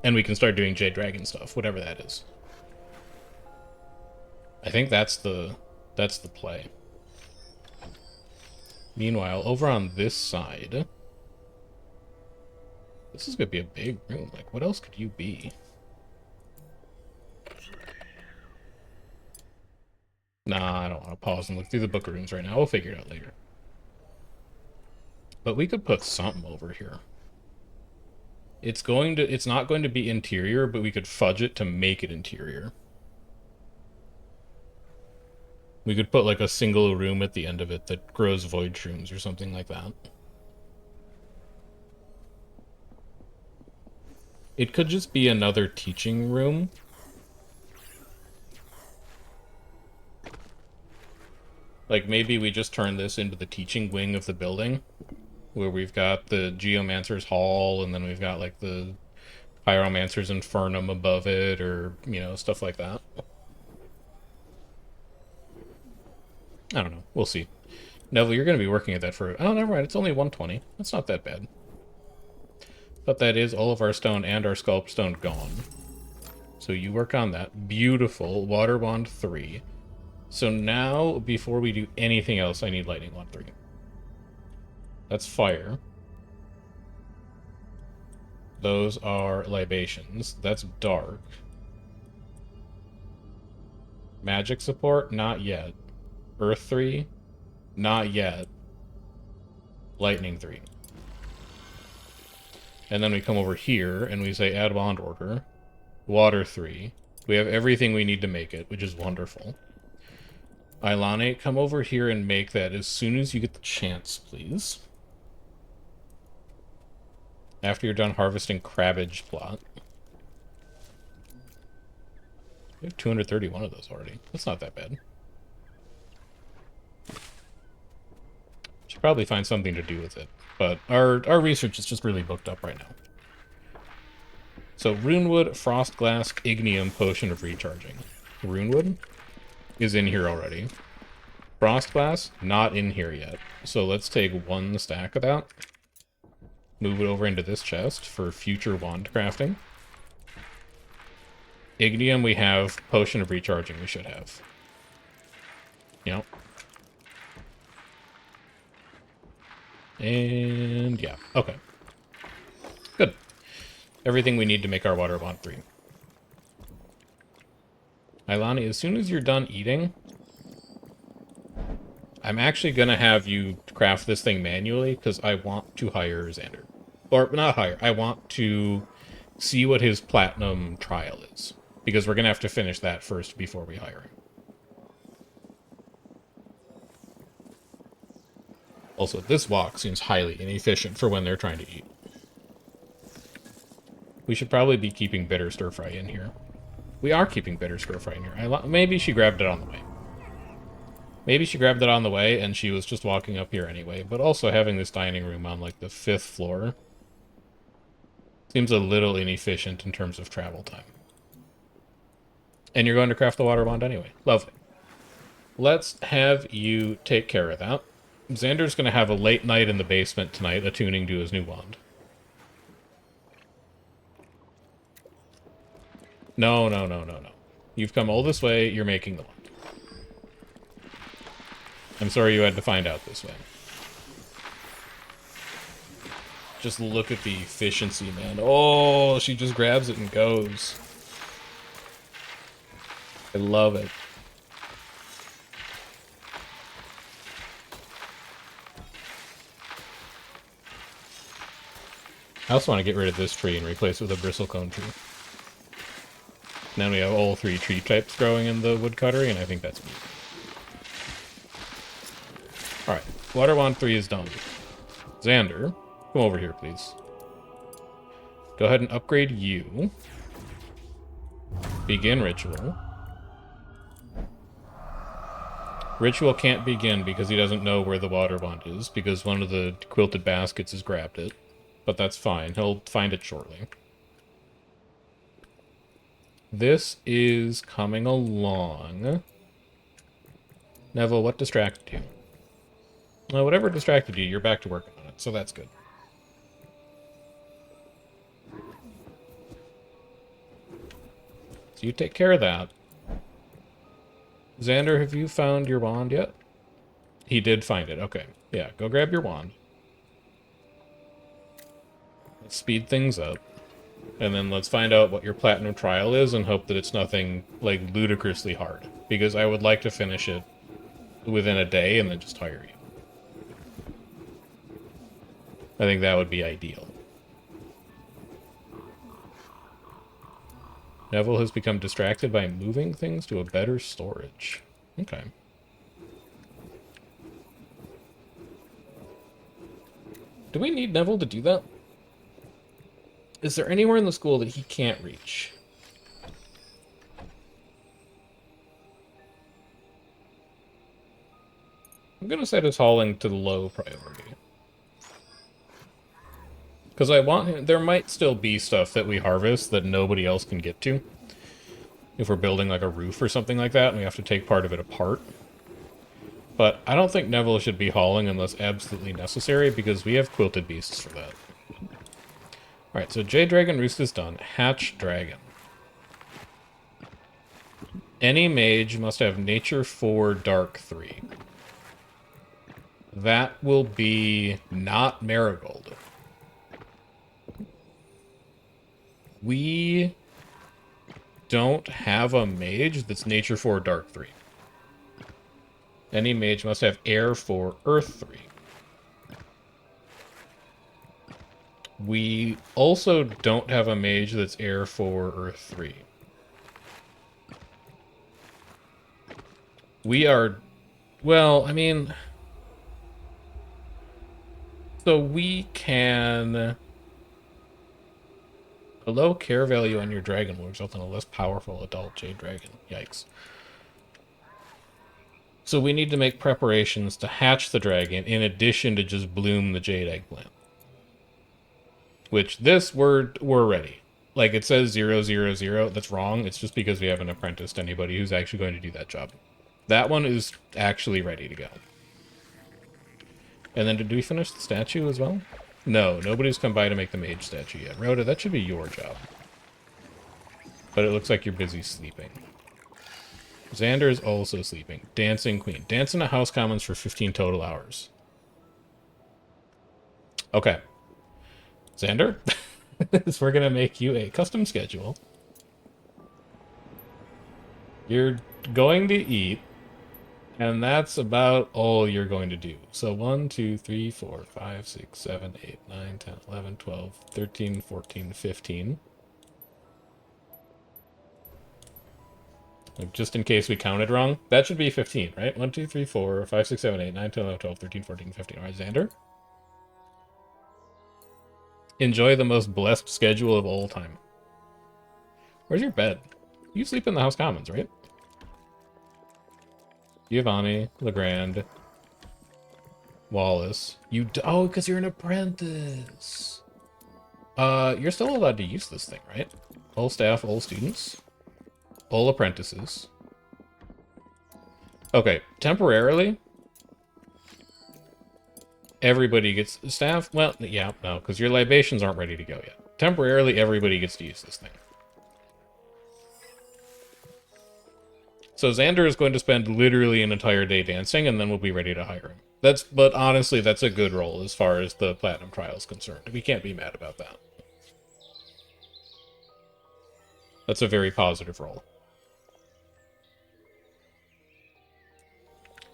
And we can start doing Jade Dragon stuff, whatever that is. I think that's the That's the play. Meanwhile, over on this side... This is going to be a big room. Like, what else could you be? Nah, I don't want to pause and look through the book of rooms right now. We'll figure it out later. But we could put something over here. It's not going to be interior, but we could fudge it to make it interior. We could put like a single room at the end of it that grows void shrooms or something like that. It could just be another teaching room. Like maybe we just turn this into the teaching wing of the building, where we've got the Geomancer's Hall, and then we've got like the Pyromancer's Infernum above it, or, you know, stuff like that. I don't know. We'll see. Neville, you're going to be working at that for... Oh, never mind. It's only 120. That's not that bad. But that is all of our stone and our sculpt stone gone. So you work on that. Beautiful. Water Wand 3. So now, before we do anything else, I need Lightning Wand 3. That's fire. Those are libations. That's dark. Magic support? Not yet. Earth 3? Not yet. Lightning 3. And then we come over here, and we say add bond order. Water 3. We have everything we need to make it, which is wonderful. Ailane, come over here and make that as soon as you get the chance, please. After you're done harvesting Crabbage plot. We have 231 of those already. That's not that bad. Should probably find something to do with it. But our research is just really booked up right now. So, Runewood, Frostglass, Ignium, Potion of Recharging. Runewood is in here already. Frostglass, not in here yet. So let's take one stack of that. Move it over into this chest for future wand crafting. Ignium, we have. Potion of Recharging we should have. Yep. And yeah, okay. Good. Everything we need to make our Water Wand 3. Ailane, as soon as you're done eating, I'm actually going to have you craft this thing manually, because I want to hire Xander. Or, not hire, I want to see what his platinum trial is. Because we're going to have to finish that first before we hire him. Also, this walk seems highly inefficient for when they're trying to eat. We should probably be keeping bitter stir fry in here. We are keeping bitter stir fry in here. Maybe she grabbed it on the way. Maybe she grabbed it on the way and she was just walking up here anyway. But also having this dining room on like the 5th floor seems a little inefficient in terms of travel time. And you're going to craft the water wand anyway. Lovely. Let's have you take care of that. Xander's going to have a late night in the basement tonight, attuning to his new wand. No, no, no, no, no. You've come all this way, you're making the wand. I'm sorry you had to find out this way. Just look at the efficiency, man. Oh, she just grabs it and goes. I love it. I also want to get rid of this tree and replace it with a bristlecone tree. And then we have all 3 tree types growing in the woodcuttery, and I think that's neat. Alright, Water Wand 3 is done. Xander, come over here, please. Go ahead and upgrade you. Begin ritual. Ritual can't begin because he doesn't know where the water wand is, because one of the quilted baskets has grabbed it. But that's fine. He'll find it shortly. This is coming along. Neville, what distracted you? Well, whatever distracted you, you're back to working on it, so that's good. So you take care of that. Xander, have you found your wand yet? He did find it. Okay. Yeah, go grab your wand. Let's speed things up. And then let's find out what your platinum trial is and hope that it's nothing, like, ludicrously hard. Because I would like to finish it within a day and then just hire you. I think that would be ideal. Neville has become distracted by moving things to a better storage. Okay. Do we need Neville to do that? Is there anywhere in the school that he can't reach? I'm going to set his hauling to low priority. Because I want him... There might still be stuff that we harvest that nobody else can get to. If we're building like a roof or something like that, and we have to take part of it apart. But I don't think Neville should be hauling unless absolutely necessary, because we have quilted beasts for that. Alright, so Jade Dragon Roost is done. Hatch Dragon. Any mage must have Nature 4, Dark 3. That will be not Marigold. We don't have a mage that's Nature 4, Dark 3. Any mage must have Air 4, Earth 3. We also don't have a mage that's Air 4, Earth 3. We are... Well, I mean... So we can... A low care value on your dragon will result in a less powerful adult Jade Dragon. Yikes. So we need to make preparations to hatch the dragon in addition to just bloom the Jade Eggplant. Which, this, we're ready. Like, it says 000. That's wrong. It's just because we haven't apprenticed anybody who's actually going to do that job. That one is actually ready to go. And then did we finish the statue as well? No, nobody's come by to make the mage statue yet. Rhoda, that should be your job. But it looks like you're busy sleeping. Xander is also sleeping. Dancing Queen. Dance in a house commons for 15 total hours. Okay. Xander? So we're going to make you a custom schedule. You're going to eat. And that's about all you're going to do. So 1, 2, 3, 4, 5, 6, 7, 8, 9, 10, 11, 12, 13, 14, 15. Just in case we counted wrong. That should be 15, right? 1, 2, 3, 4, 5, 6, 7, 8, 9, 10, 11, 12, 13, 14, 15. All right, Xander? Enjoy the most blessed schedule of all time. Where's your bed? You sleep in the House Commons, right? Giovanni, Legrand, Wallace. Oh, because you're an apprentice. You're still allowed to use this thing, right? All staff, all students, all apprentices. Okay, temporarily, everybody gets staff. Well, yeah, no, because your libations aren't ready to go yet. Temporarily, everybody gets to use this thing. So Xander is going to spend literally an entire day dancing, and then we'll be ready to hire him. But honestly, that's a good role as far as the Platinum Trial is concerned. We can't be mad about that. That's a very positive role.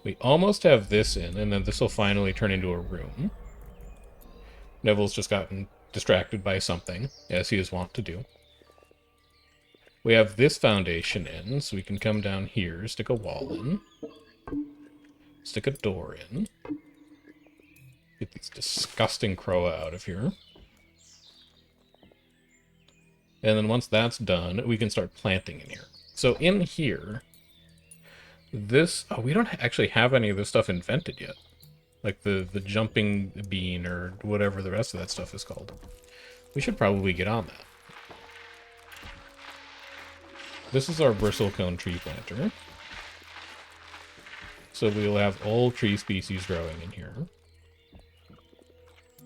We almost have this in, and then this will finally turn into a room. Neville's just gotten distracted by something, as he is wont to do. We have this foundation in, so we can come down here, stick a wall in, stick a door in, get these disgusting crow out of here. And then once that's done, we can start planting in here. So in here, this... Oh, we don't actually have any of this stuff invented yet. Like the jumping bean or whatever the rest of that stuff is called. We should probably get on that. This is our bristlecone tree planter. So we'll have all tree species growing in here.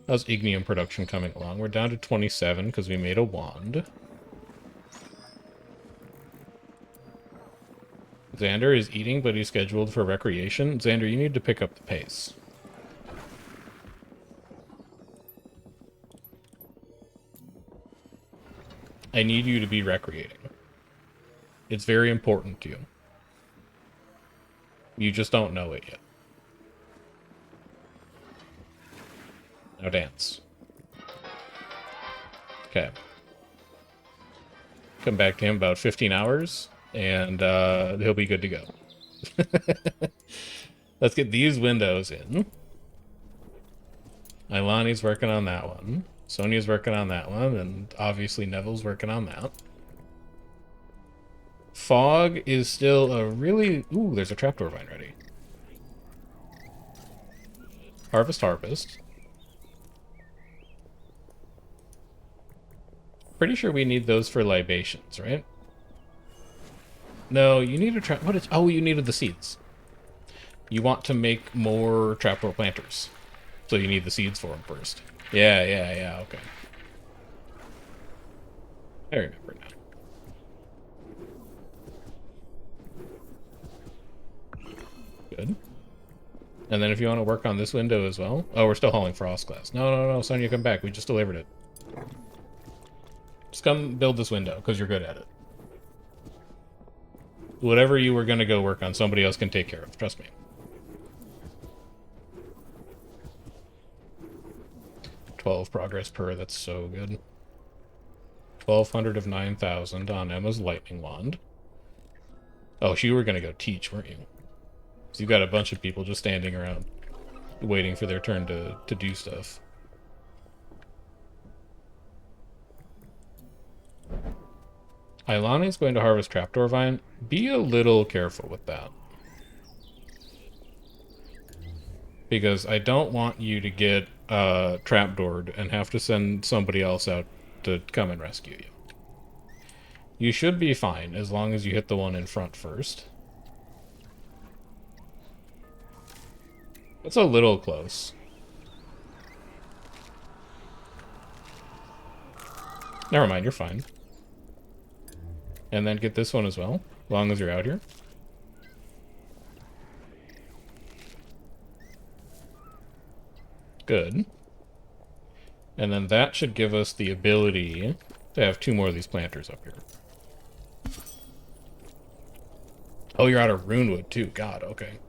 How's ignium production coming along? We're down to 27 because we made a wand. Xander is eating, but he's scheduled for recreation. Xander, you need to pick up the pace. I need you to be recreating. It's very important to you. You just don't know it yet. Now dance. Okay. Come back to him about 15 hours, and he'll be good to go. Let's get these windows in. Ilani's working on that one. Sonia's working on that one, and obviously Neville's working on that. Fog is still a really... Ooh, there's a trapdoor vine ready. Harvest, harvest. Pretty sure we need those for libations, right? No, you need a trap... What is... Oh, you needed the seeds. You want to make more trapdoor planters. So you need the seeds for them first. Yeah, okay. I remember now. Good. And then if you want to work on this window as well... Oh, we're still hauling frost glass. No, Sonia, come back. We just delivered it. Just come build this window, because you're good at it. Whatever you were going to go work on, somebody else can take care of. Trust me. $12 progress per, that's so good. 1,200 of 9,000 on Emma's lightning wand. Oh, you were going to go teach, weren't you? So you've got a bunch of people just standing around, waiting for their turn to do stuff. Ilani's going to harvest trapdoor vine. Be a little careful with that. Because I don't want you to get trapdoored and have to send somebody else out to come and rescue you. You should be fine as long as you hit the one in front first. That's a little close. Never mind, you're fine. And then get this one as well, as long as you're out here. Good. And then that should give us the ability to have 2 more of these planters up here. Oh, you're out of runewood too. God, okay.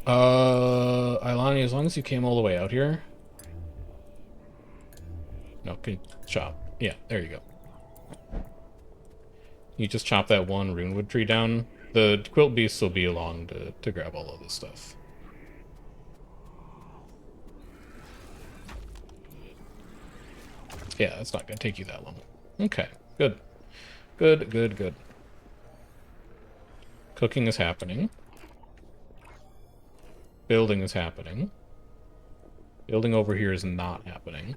Ilani, as long as you came all the way out here. No, can you chop? Yeah, there you go. You just chop that one runewood tree down. The quilt beasts will be along to grab all of this stuff. Yeah, that's not going to take you that long. Okay, good. Good. Cooking is happening. Building is happening. Building over here is not happening.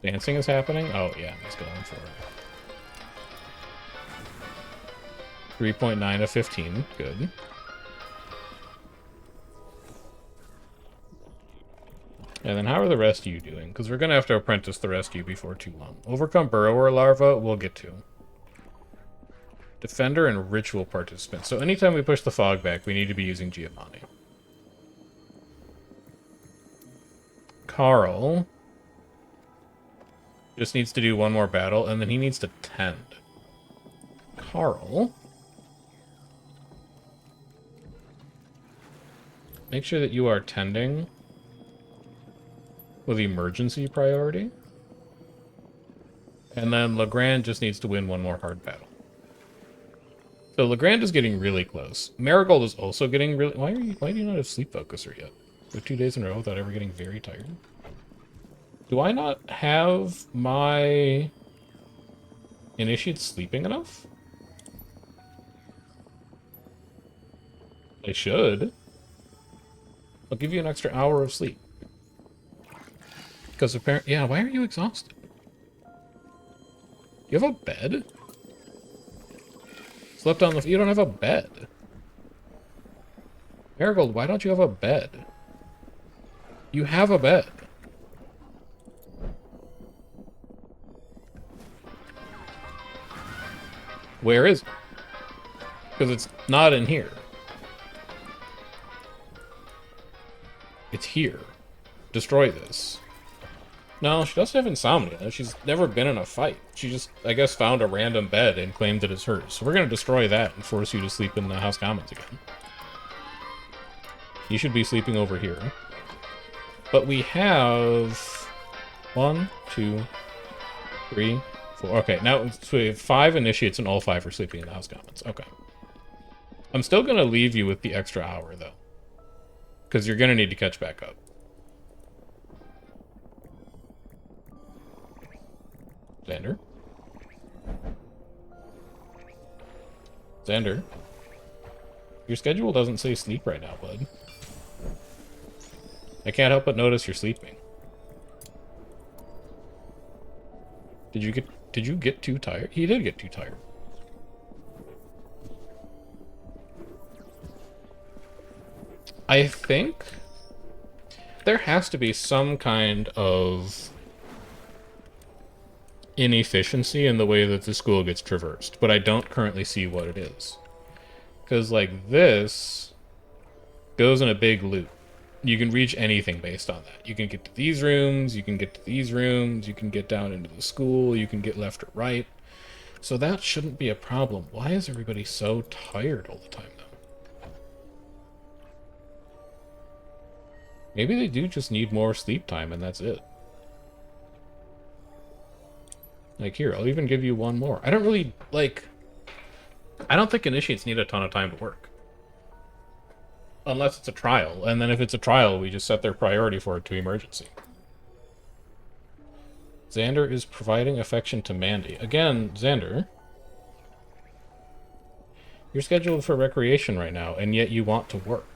Dancing is happening? Oh, yeah, he's going for it. 3.9 of 15. Good. And then how are the rest of you doing? Because we're going to have to apprentice the rest of you before too long. Overcome burrower larva, we'll get to. Defender and ritual participant. So anytime we push the fog back, we need to be using Giovanni. Carl just needs to do one more battle, and then he needs to tend. Carl, make sure that you are tending with emergency priority. And then Legrand just needs to win one more hard battle. So Legrand is getting really close. Marigold is also getting really... Why do you not have sleep focuser yet? For 2 days in a row without ever getting very tired? Do I not have my initiate sleeping enough? I should. I'll give you an extra hour of sleep. Because apparently... Yeah, why are you exhausted? You have a bed? Slept on the... You don't have a bed. Marigold, why don't you have a bed? You have a bed. Where is it? Because it's not in here. It's here. Destroy this. No, she doesn't have insomnia. She's never been in a fight. She just, I guess, found a random bed and claimed it as hers. So we're going to destroy that and force you to sleep in the House Commons again. You should be sleeping over here. But we have 1, 2, 3, 4. Okay, now so we have 5 initiates and all 5 are sleeping in the House Commons. Okay. I'm still going to leave you with the extra hour, though. Because you're going to need to catch back up. Xander? Xander? Your schedule doesn't say sleep right now, bud. I can't help but notice you're sleeping. Did you get too tired? He did get too tired. I think there has to be some kind of inefficiency in the way that the school gets traversed, but I don't currently see what it is. Because, like, this goes in a big loop. You can reach anything based on that. You can get to these rooms, you can get to these rooms, you can get down into the school, you can get left or right. So that shouldn't be a problem. Why is everybody so tired all the time, though? Maybe they do just need more sleep time, and that's it. Like, here, I'll even give you one more. I don't really, like... I don't think initiates need a ton of time to work. Unless it's a trial. And then if it's a trial, we just set their priority for it to emergency. Xander is providing affection to Mandy. Again, Xander... You're scheduled for recreation right now, and yet you want to work.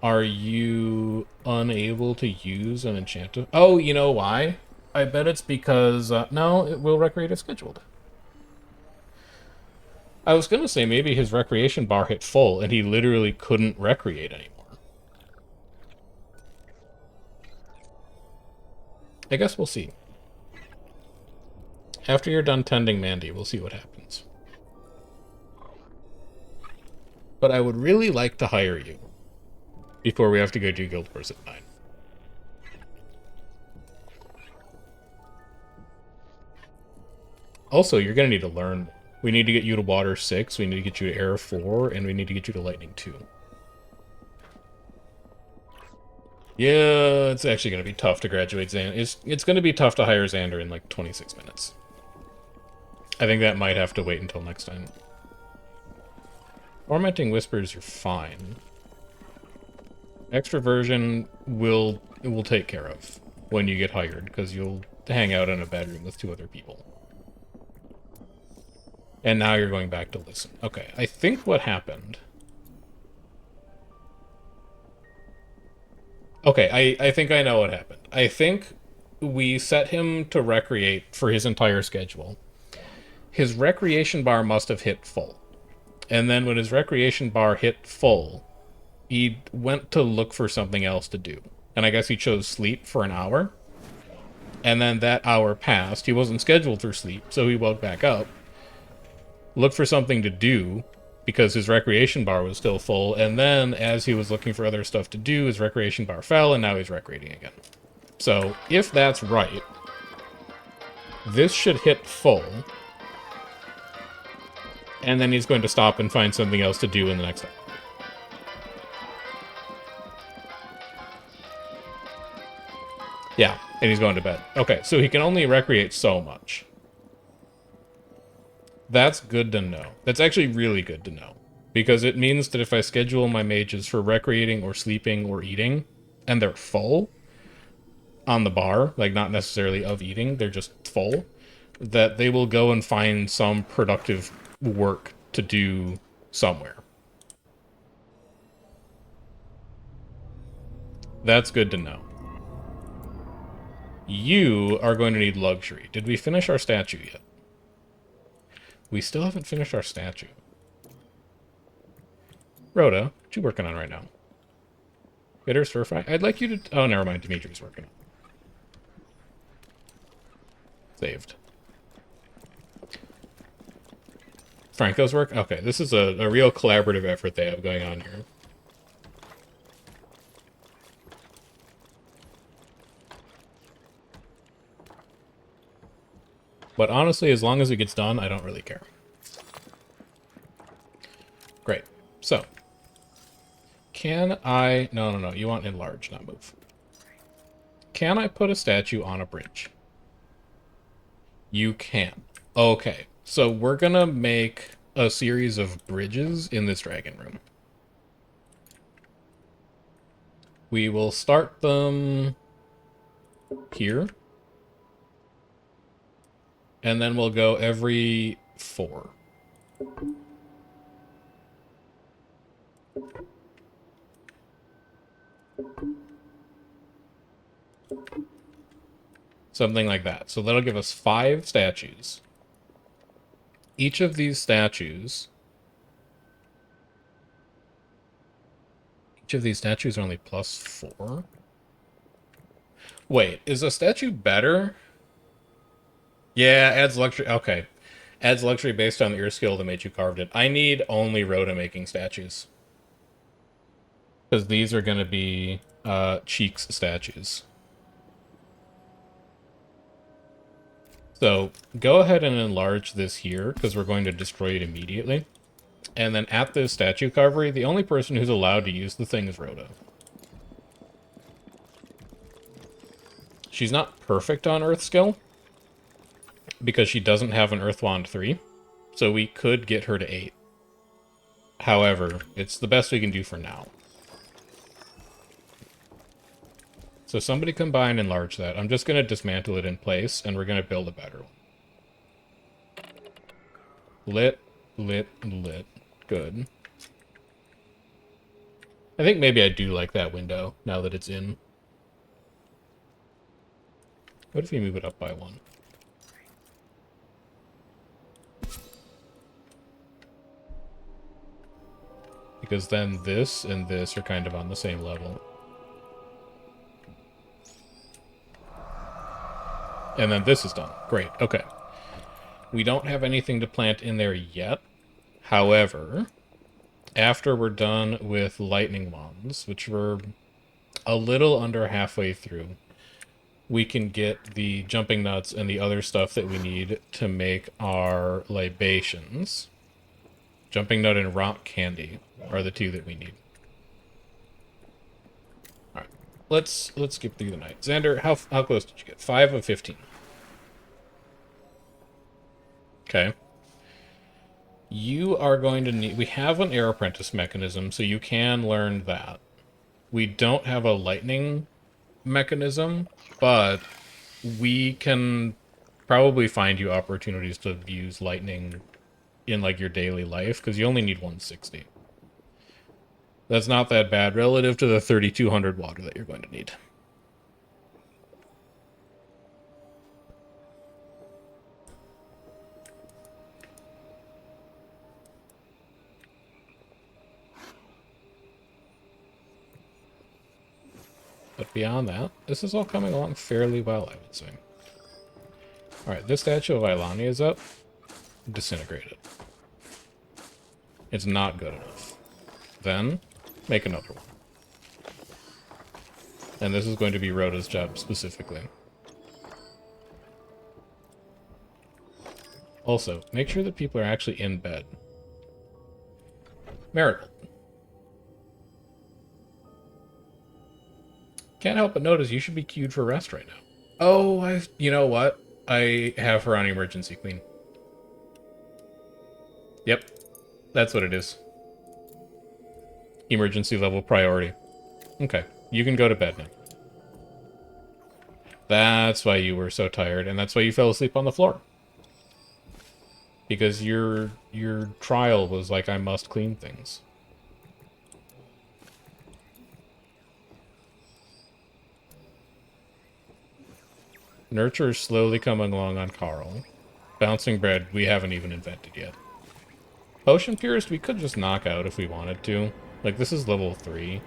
Are you unable to use an enchanted... Oh, you know why? I bet it's because... no, it will recreate as scheduled. I was going to say maybe his recreation bar hit full, and he literally couldn't recreate anymore. I guess we'll see. After you're done tending Mandy, we'll see what happens. But I would really like to hire you before we have to go do Guild Wars at 9. Also, you're going to need to learn. We need to get you to Water 6, we need to get you to Air 4, and we need to get you to Lightning 2. Yeah, it's actually going to be tough to graduate Xander. It's going to be tough to hire Xander in like 26 minutes. I think that might have to wait until next time. Tormenting Whispers, you're fine. Extroversion will take care of when you get hired, because you'll hang out in a bedroom with 2 other people. And now you're going back to listen. Okay, I think what happened... Okay, I think I know what happened. I think we set him to recreate for his entire schedule. His recreation bar must have hit full. And then when his recreation bar hit full, he went to look for something else to do. And I guess he chose sleep for an hour. And then that hour passed. He wasn't scheduled for sleep, so he woke back up. Looked for something to do, because his recreation bar was still full. And then, as he was looking for other stuff to do, his recreation bar fell, and now he's recreating again. So, if that's right, this should hit full. And then he's going to stop and find something else to do in the next hour. Yeah, and he's going to bed. Okay, so he can only recreate so much. That's good to know. That's actually really good to know. Because it means that if I schedule my mages for recreating or sleeping or eating, and they're full on the bar, like not necessarily of eating, they're just full, that they will go and find some productive work to do somewhere. That's good to know. You are going to need luxury. Did we finish our statue yet? We still haven't finished our statue. Rhoda, what you working on right now? Bitter stir fry? I'd like you to... Oh, never mind. Dimitri's working on it. Saved. Franco's work? Okay, this is a real collaborative effort they have going on here. But honestly, as long as it gets done, I don't really care. Great. So, can I... No. You want enlarge, not move. Can I put a statue on a bridge? You can. Okay. So we're gonna make a series of bridges in this dragon room. We will start them here. And then we'll go every 4. Something like that. So that'll give us 5 statues. Each of these statues... Each of these statues are only +4? Wait, is a statue better? Yeah, adds luxury. Okay. Adds luxury based on your skill that made you carved it. I need only Rhoda making statues. Because these are going to be Cheeks statues. So go ahead and enlarge this here, because we're going to destroy it immediately. And then at this statue carvery, the only person who's allowed to use the thing is Rhoda. She's not perfect on Earth skill, because she doesn't have an Earth Wand 3, so we could get her to 8. However, it's the best we can do for now. So somebody combine and enlarge that. I'm just going to dismantle it in place, and we're going to build a better one. Lit. Good. I think maybe I do like that window, now that it's in. What if we move it up by 1? Because then this and this are kind of on the same level. And then this is done. Great, okay. We don't have anything to plant in there yet. However, after we're done with lightning wands, which we're a little under halfway through, we can get the jumping nuts and the other stuff that we need to make our libations. Jumping nut and rock candy are the 2 that we need. Alright, let's skip through the night. Xander, how close did you get? 5 of 15. Okay. You are going to need... We have an air apprentice mechanism, so you can learn that. We don't have a lightning mechanism, but we can probably find you opportunities to use lightning in, like, your daily life, because you only need 160. That's not that bad relative to the 3,200 water that you're going to need. But beyond that, this is all coming along fairly well, I would say. Alright, this statue of Ilani is up. Disintegrate it. It's not good enough. Then, make another one. And this is going to be Rhoda's job specifically. Also, make sure that people are actually in bed. Marigold. Can't help but notice you should be queued for rest right now. Oh, you know what? I have her on emergency clean. Yep. That's what it is. Emergency level priority. Okay. You can go to bed now. That's why you were so tired, and that's why you fell asleep on the floor. Because your trial was like, I must clean things. Nurture is slowly coming along on Carl. Bouncing bread, we haven't even invented yet. Potion Purist, we could just knock out if we wanted to. Like, this is level 3.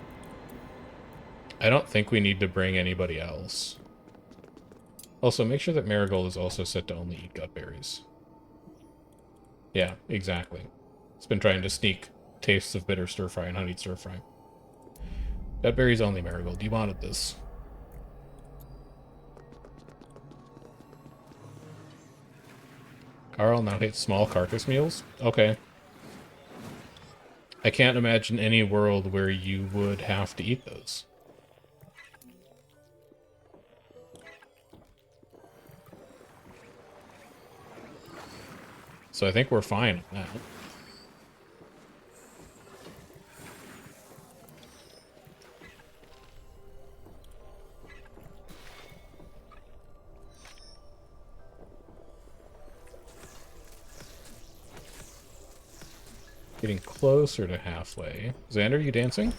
I don't think we need to bring anybody else. Also, make sure that Marigold is also set to only eat gut berries. Yeah, exactly. It's been trying to sneak tastes of bitter stir fry and honeyed stir fry. That berry's only marigold. You wanted this. Carl now hates small carcass meals? Okay. I can't imagine any world where you would have to eat those. So I think we're fine on that. Getting closer to halfway. Xander, you dancing?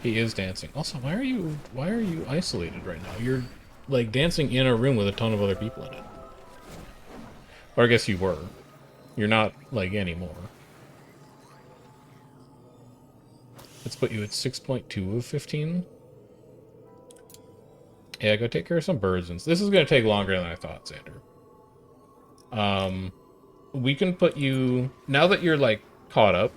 He is dancing. Also, why are you isolated right now? You're like dancing in a room with a ton of other people in it. Or I guess you were. You're not like anymore. Let's put you at 6.2 of 15. Yeah, go take care of some birds. And this is going to take longer than I thought, Xander. We can put you... Now that you're, like, caught up,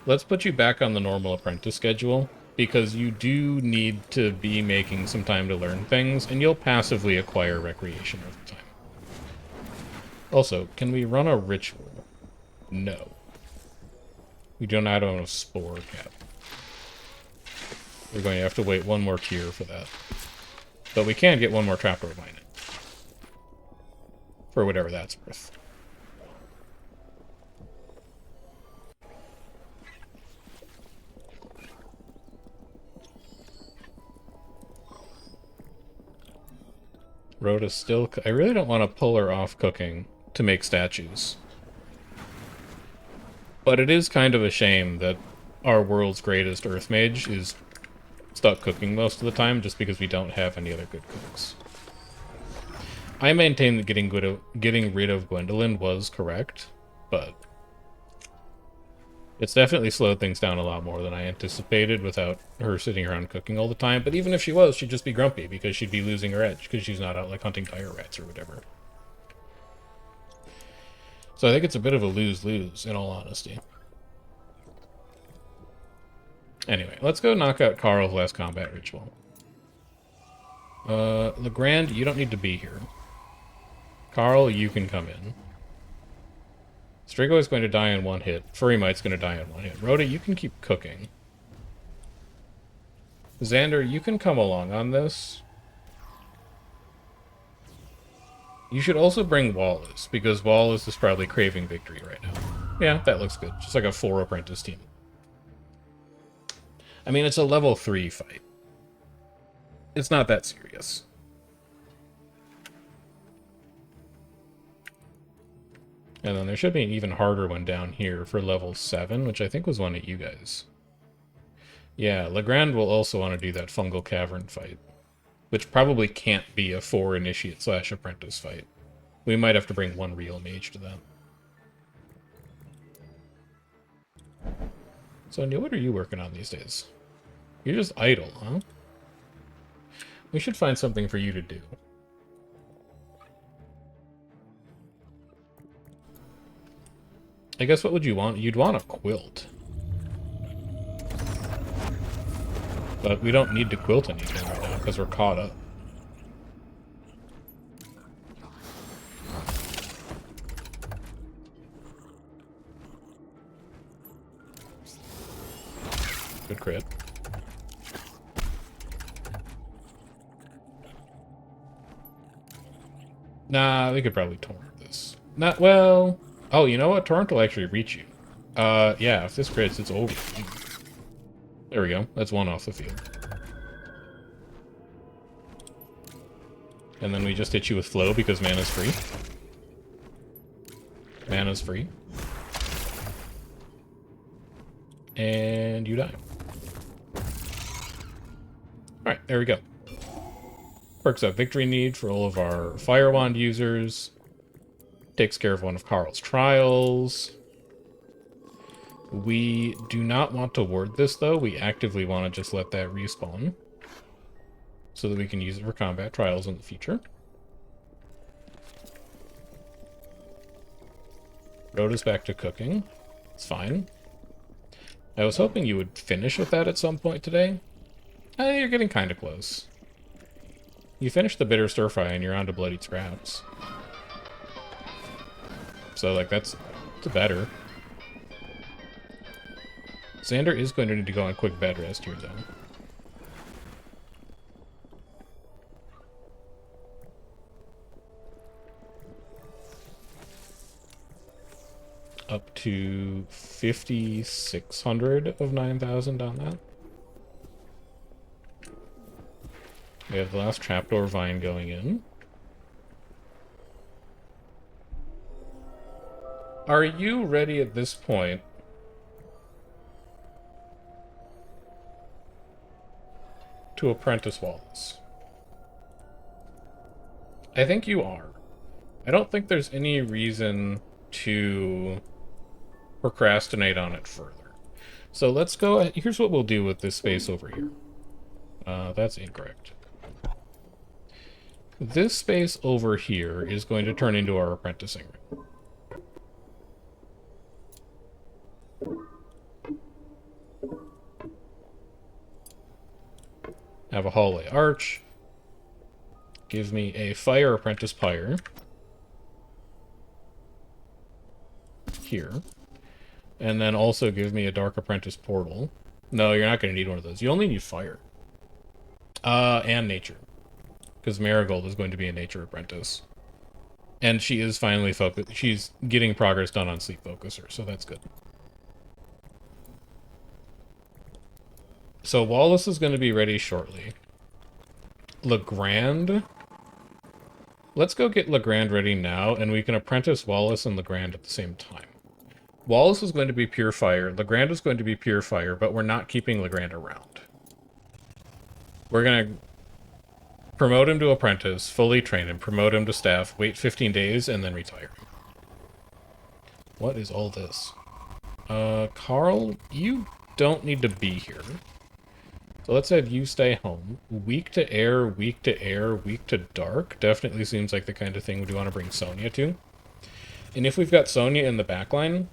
let's put you back on the normal apprentice schedule, because you do need to be making some time to learn things, and you'll passively acquire recreation over time. Also, can we run a ritual? No. We do not own a spore cap. We're going to have to wait one more cure for that. But we can get one more trapdoor mining. For whatever that's worth. Rhoda's still... I really don't want to pull her off cooking to make statues. But it is kind of a shame that our world's greatest Earth Mage is stuck cooking most of the time just because we don't have any other good cooks. I maintain that getting rid of Gwendolyn was correct, but it's definitely slowed things down a lot more than I anticipated without her sitting around cooking all the time. But even if she was, she'd just be grumpy because she'd be losing her edge because she's not out like hunting tire rats or whatever. So I think it's a bit of a lose-lose, in all honesty. Anyway, let's go knock out Carl's last combat ritual. Legrand, you don't need to be here. Carl, you can come in. Strigo is going to die in one hit. Furimite's going to die in one hit. Rhoda, you can keep cooking. Xander, you can come along on this. You should also bring Wallace, because Wallace is probably craving victory right now. Yeah, that looks good. Just like a 4 apprentice team. I mean, it's a level 3 fight. It's not that serious. And then there should be an even harder one down here for level 7, which I think was one of you guys. Yeah, Legrand will also want to do that fungal cavern fight, which probably can't be a 4 initiate / apprentice fight. We might have to bring one real mage to that. So, Neil, what are you working on these days? You're just idle, huh? We should find something for you to do. I guess what would you want? You'd want a quilt. But we don't need to quilt anything right now because we're caught up. Good crit. Nah, we could probably torrent this. Not well. Oh, you know what? Torrent will actually reach you. Yeah, if this crits, it's over. There we go. That's one off the field. And then we just hit you with flow because mana's free. Mana's free. And you die. Alright, there we go. Perks up victory need for all of our fire wand users. Takes care of one of Carl's trials. We do not want to ward this, though. We actively want to just let that respawn. So that we can use it for combat trials in the future. Rhoda's back to cooking. It's fine. I was hoping you would finish with that at some point today. You're getting kind of close. You finished the bitter stir fry and you're on to bloody scraps. So, like, that's better. Xander is going to need to go on quick bed rest here, though. Up to 5,600 of 9,000 on that. We have the last trapdoor vine going in. Are you ready at this point to apprentice Wallace? I think you are. I don't think there's any reason to procrastinate on it further. So let's go. Here's what we'll do with this space over here. That's incorrect. This space over here is going to turn into our apprenticing room. Have a hallway arch. Give me a fire apprentice pyre. Here. And then also give me a dark apprentice portal. No, you're not going to need one of those. You only need fire. And nature. Because Marigold is going to be a nature apprentice. And she is finally focused. She's getting progress done on sleep focuser, so that's good. So Wallace is going to be ready shortly. Legrand. Let's go get Legrand ready now, and we can apprentice Wallace and Legrand at the same time. Wallace is going to be pure fire. Legrand is going to be pure fire, but we're not keeping Legrand around. We're going to promote him to apprentice, fully train him, promote him to staff, wait 15 days, and then retire him. What is all this? Carl, you don't need to be here. So let's have you stay home. Weak to air, weak to air, weak to dark. Definitely seems like the kind of thing we want to bring Sonya to. And if we've got Sonya in the backline,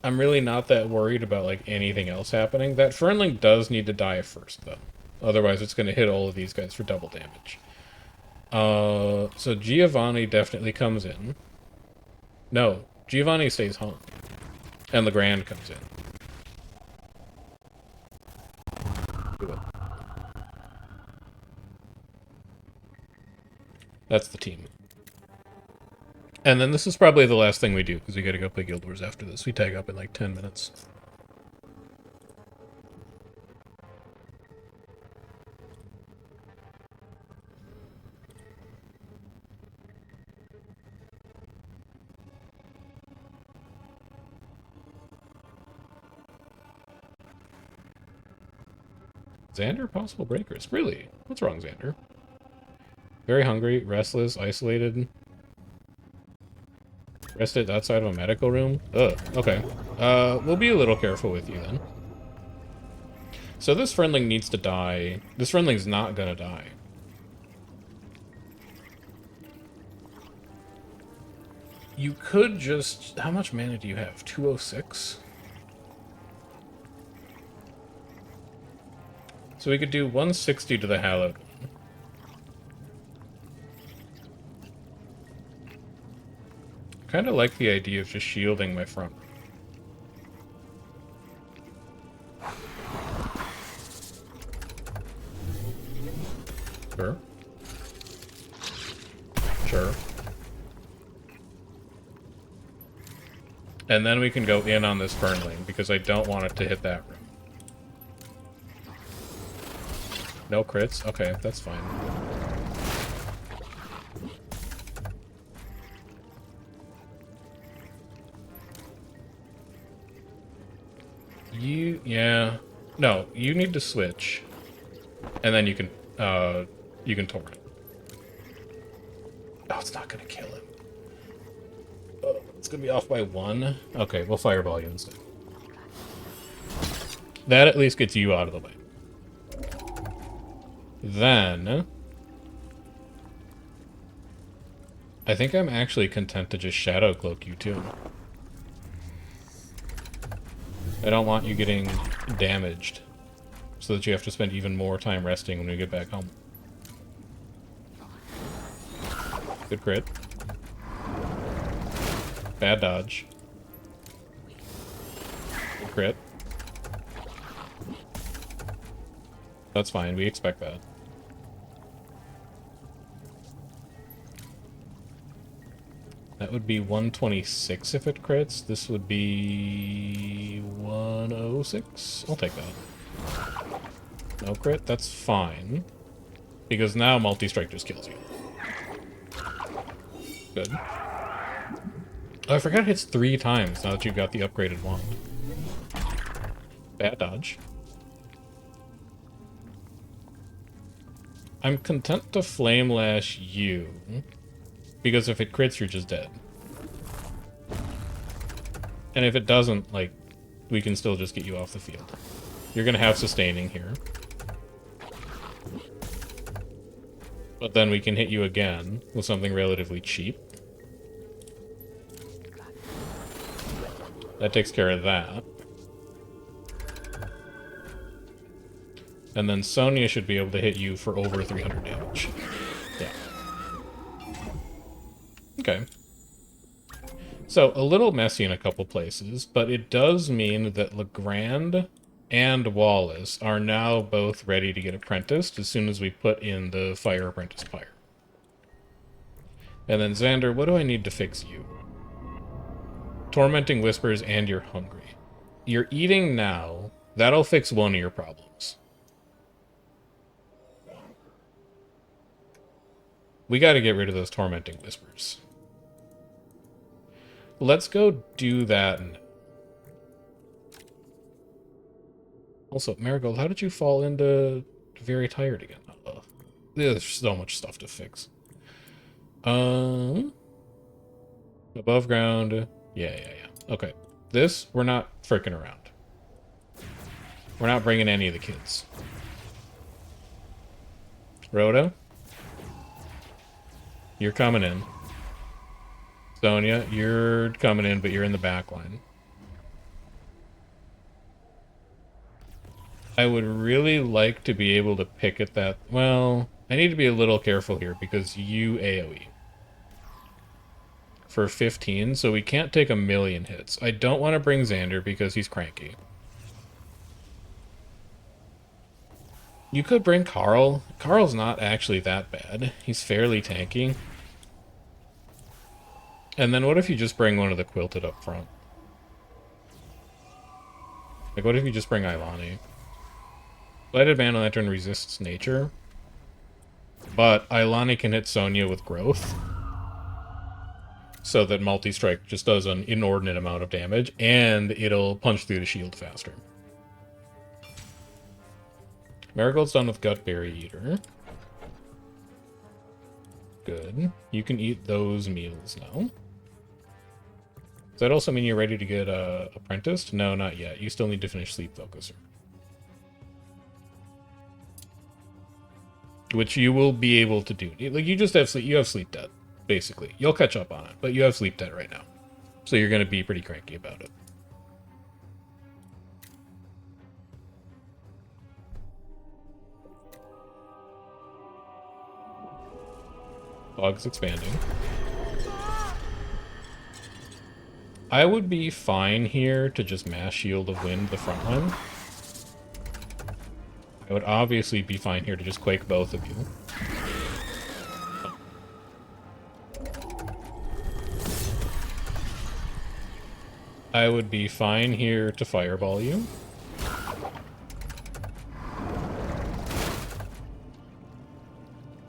I'm really not that worried about like anything else happening. That Fernling does need to die first, though. Otherwise, it's going to hit all of these guys for double damage. So Giovanni definitely comes in. No, Giovanni stays home. And Legrand comes in. Do it. That's the team. And then this is probably the last thing we do, because we gotta go play Guild Wars after this. We tag up in like 10 minutes. Xander, possible breakers. Really? What's wrong, Xander? Very hungry, restless, isolated. Rested outside of a medical room? Ugh, okay. We'll be a little careful with you then. So this friendling needs to die. This friendling's not gonna die. You could just... How much mana do you have? 206? So we could do 160 to the Hallowed one. Kind of like the idea of just shielding my front. Sure. Sure. And then we can go in on this Fernling, because I don't want it to hit that room. No crits? Okay, that's fine. Yeah. No, you need to switch. And then you can torrent. Oh, it's not gonna kill him. Oh, it's gonna be off by 1. Okay, we'll fireball you instead. That at least gets you out of the way. Then... I think I'm actually content to just Shadow Cloak you too. I don't want you getting damaged so that you have to spend even more time resting when we get back home. Good crit. Bad dodge. Good crit. That's fine, we expect that. That would be 126 if it crits. This would be 106. I'll take that. No crit, that's fine. Because now multi-strike just kills you. Good. Oh, I forgot it hits 3 times now that you've got the upgraded wand. Bad dodge. I'm content to Flame Lash you. Because if it crits, you're just dead. And if it doesn't, like, we can still just get you off the field. You're gonna have sustaining here. But then we can hit you again with something relatively cheap. That takes care of that. And then Sonya should be able to hit you for over 300 damage. Yeah. Okay. So, a little messy in a couple places, but it does mean that Legrand and Wallace are now both ready to get apprenticed as soon as we put in the Fire Apprentice Pyre. And then Xander, what do I need to fix you? Tormenting Whispers and you're hungry. You're eating now. That'll fix one of your problems. We gotta get rid of those Tormenting Whispers. Let's go do that now. Also, Marigold, how did you fall into very tired again? There's so much stuff to fix. Above ground. Yeah. Okay. This, we're not fricking around. We're not bringing any of the kids. Rhoda? You're coming in. Sonya, you're coming in, but you're in the back line. I would really like to be able to pick at that. Well, I need to be a little careful here because you AoE. For 15, so we can't take 1,000,000 hits. I don't want to bring Xander because he's cranky. You could bring Carl. Carl's not actually that bad. He's fairly tanky. And then what if you just bring one of the quilted up front? Like, what if you just bring Ilani? Lighted Mana Lantern resists nature. But Ilani can hit Sonya with growth. So that multi-strike just does an inordinate amount of damage, and it'll punch through the shield faster. Marigold's done with Gutberry Eater. Good. You can eat those meals now. Does that also mean you're ready to get apprenticed? No, not yet. You still need to finish Sleep Focuser. Which you will be able to do. Like, you just have sleep debt, basically. You'll catch up on it, but you have sleep debt right now. So you're going to be pretty cranky about it. Fog's expanding. I would be fine here to just mass Shield of Wind the front line. I would obviously be fine here to just Quake both of you. I would be fine here to Fireball you.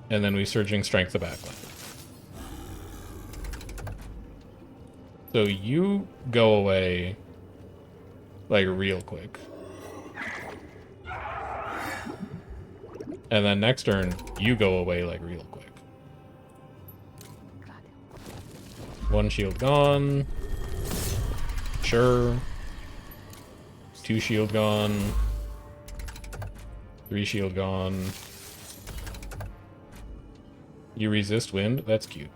And then we Surging Strength the backline. So you go away, like, real quick. And then next turn, you go away, like, real quick. One shield gone. Sure. 2 shield gone. 3 shield gone. You resist wind? That's cute.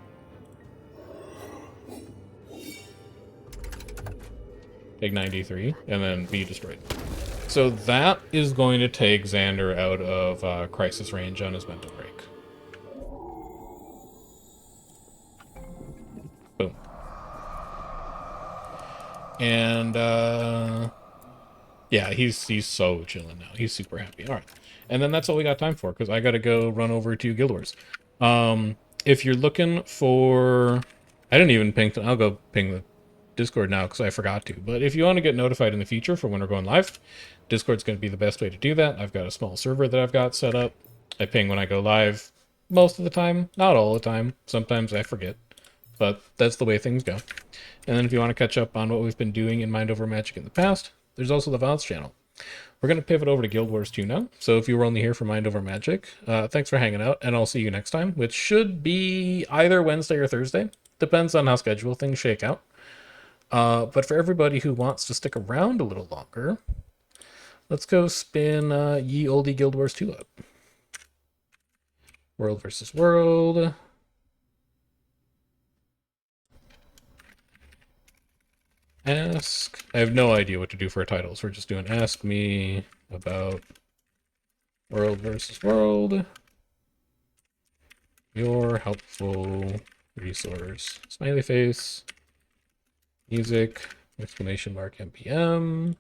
take 93, and then be destroyed. So that is going to take Xander out of crisis range on his mental break. Boom. And yeah, he's so chilling now. He's super happy. All right. And then that's all we got time for, because I got to go run over to Guild Wars. If you're looking for... I didn't even ping... I'll go ping the Discord now, because I forgot to. But if you want to get notified in the future for when we're going live, Discord's going to be the best way to do that. I've got a small server that I've got set up. I ping when I go live most of the time. Not all the time. Sometimes I forget. But that's the way things go. And then if you want to catch up on what we've been doing in Mind Over Magic in the past, there's also the VODs channel. We're going to pivot over to Guild Wars 2 now. So if you were only here for Mind Over Magic, thanks for hanging out, and I'll see you next time, which should be either Wednesday or Thursday. Depends on how schedule things shake out. But for everybody who wants to stick around a little longer, let's go spin Ye Olde Guild Wars 2 up. World versus World. Ask. I have no idea what to do for titles. We're just doing ask me about World versus World. Your helpful resource. Smiley face. Music. Exclamation mark NPM.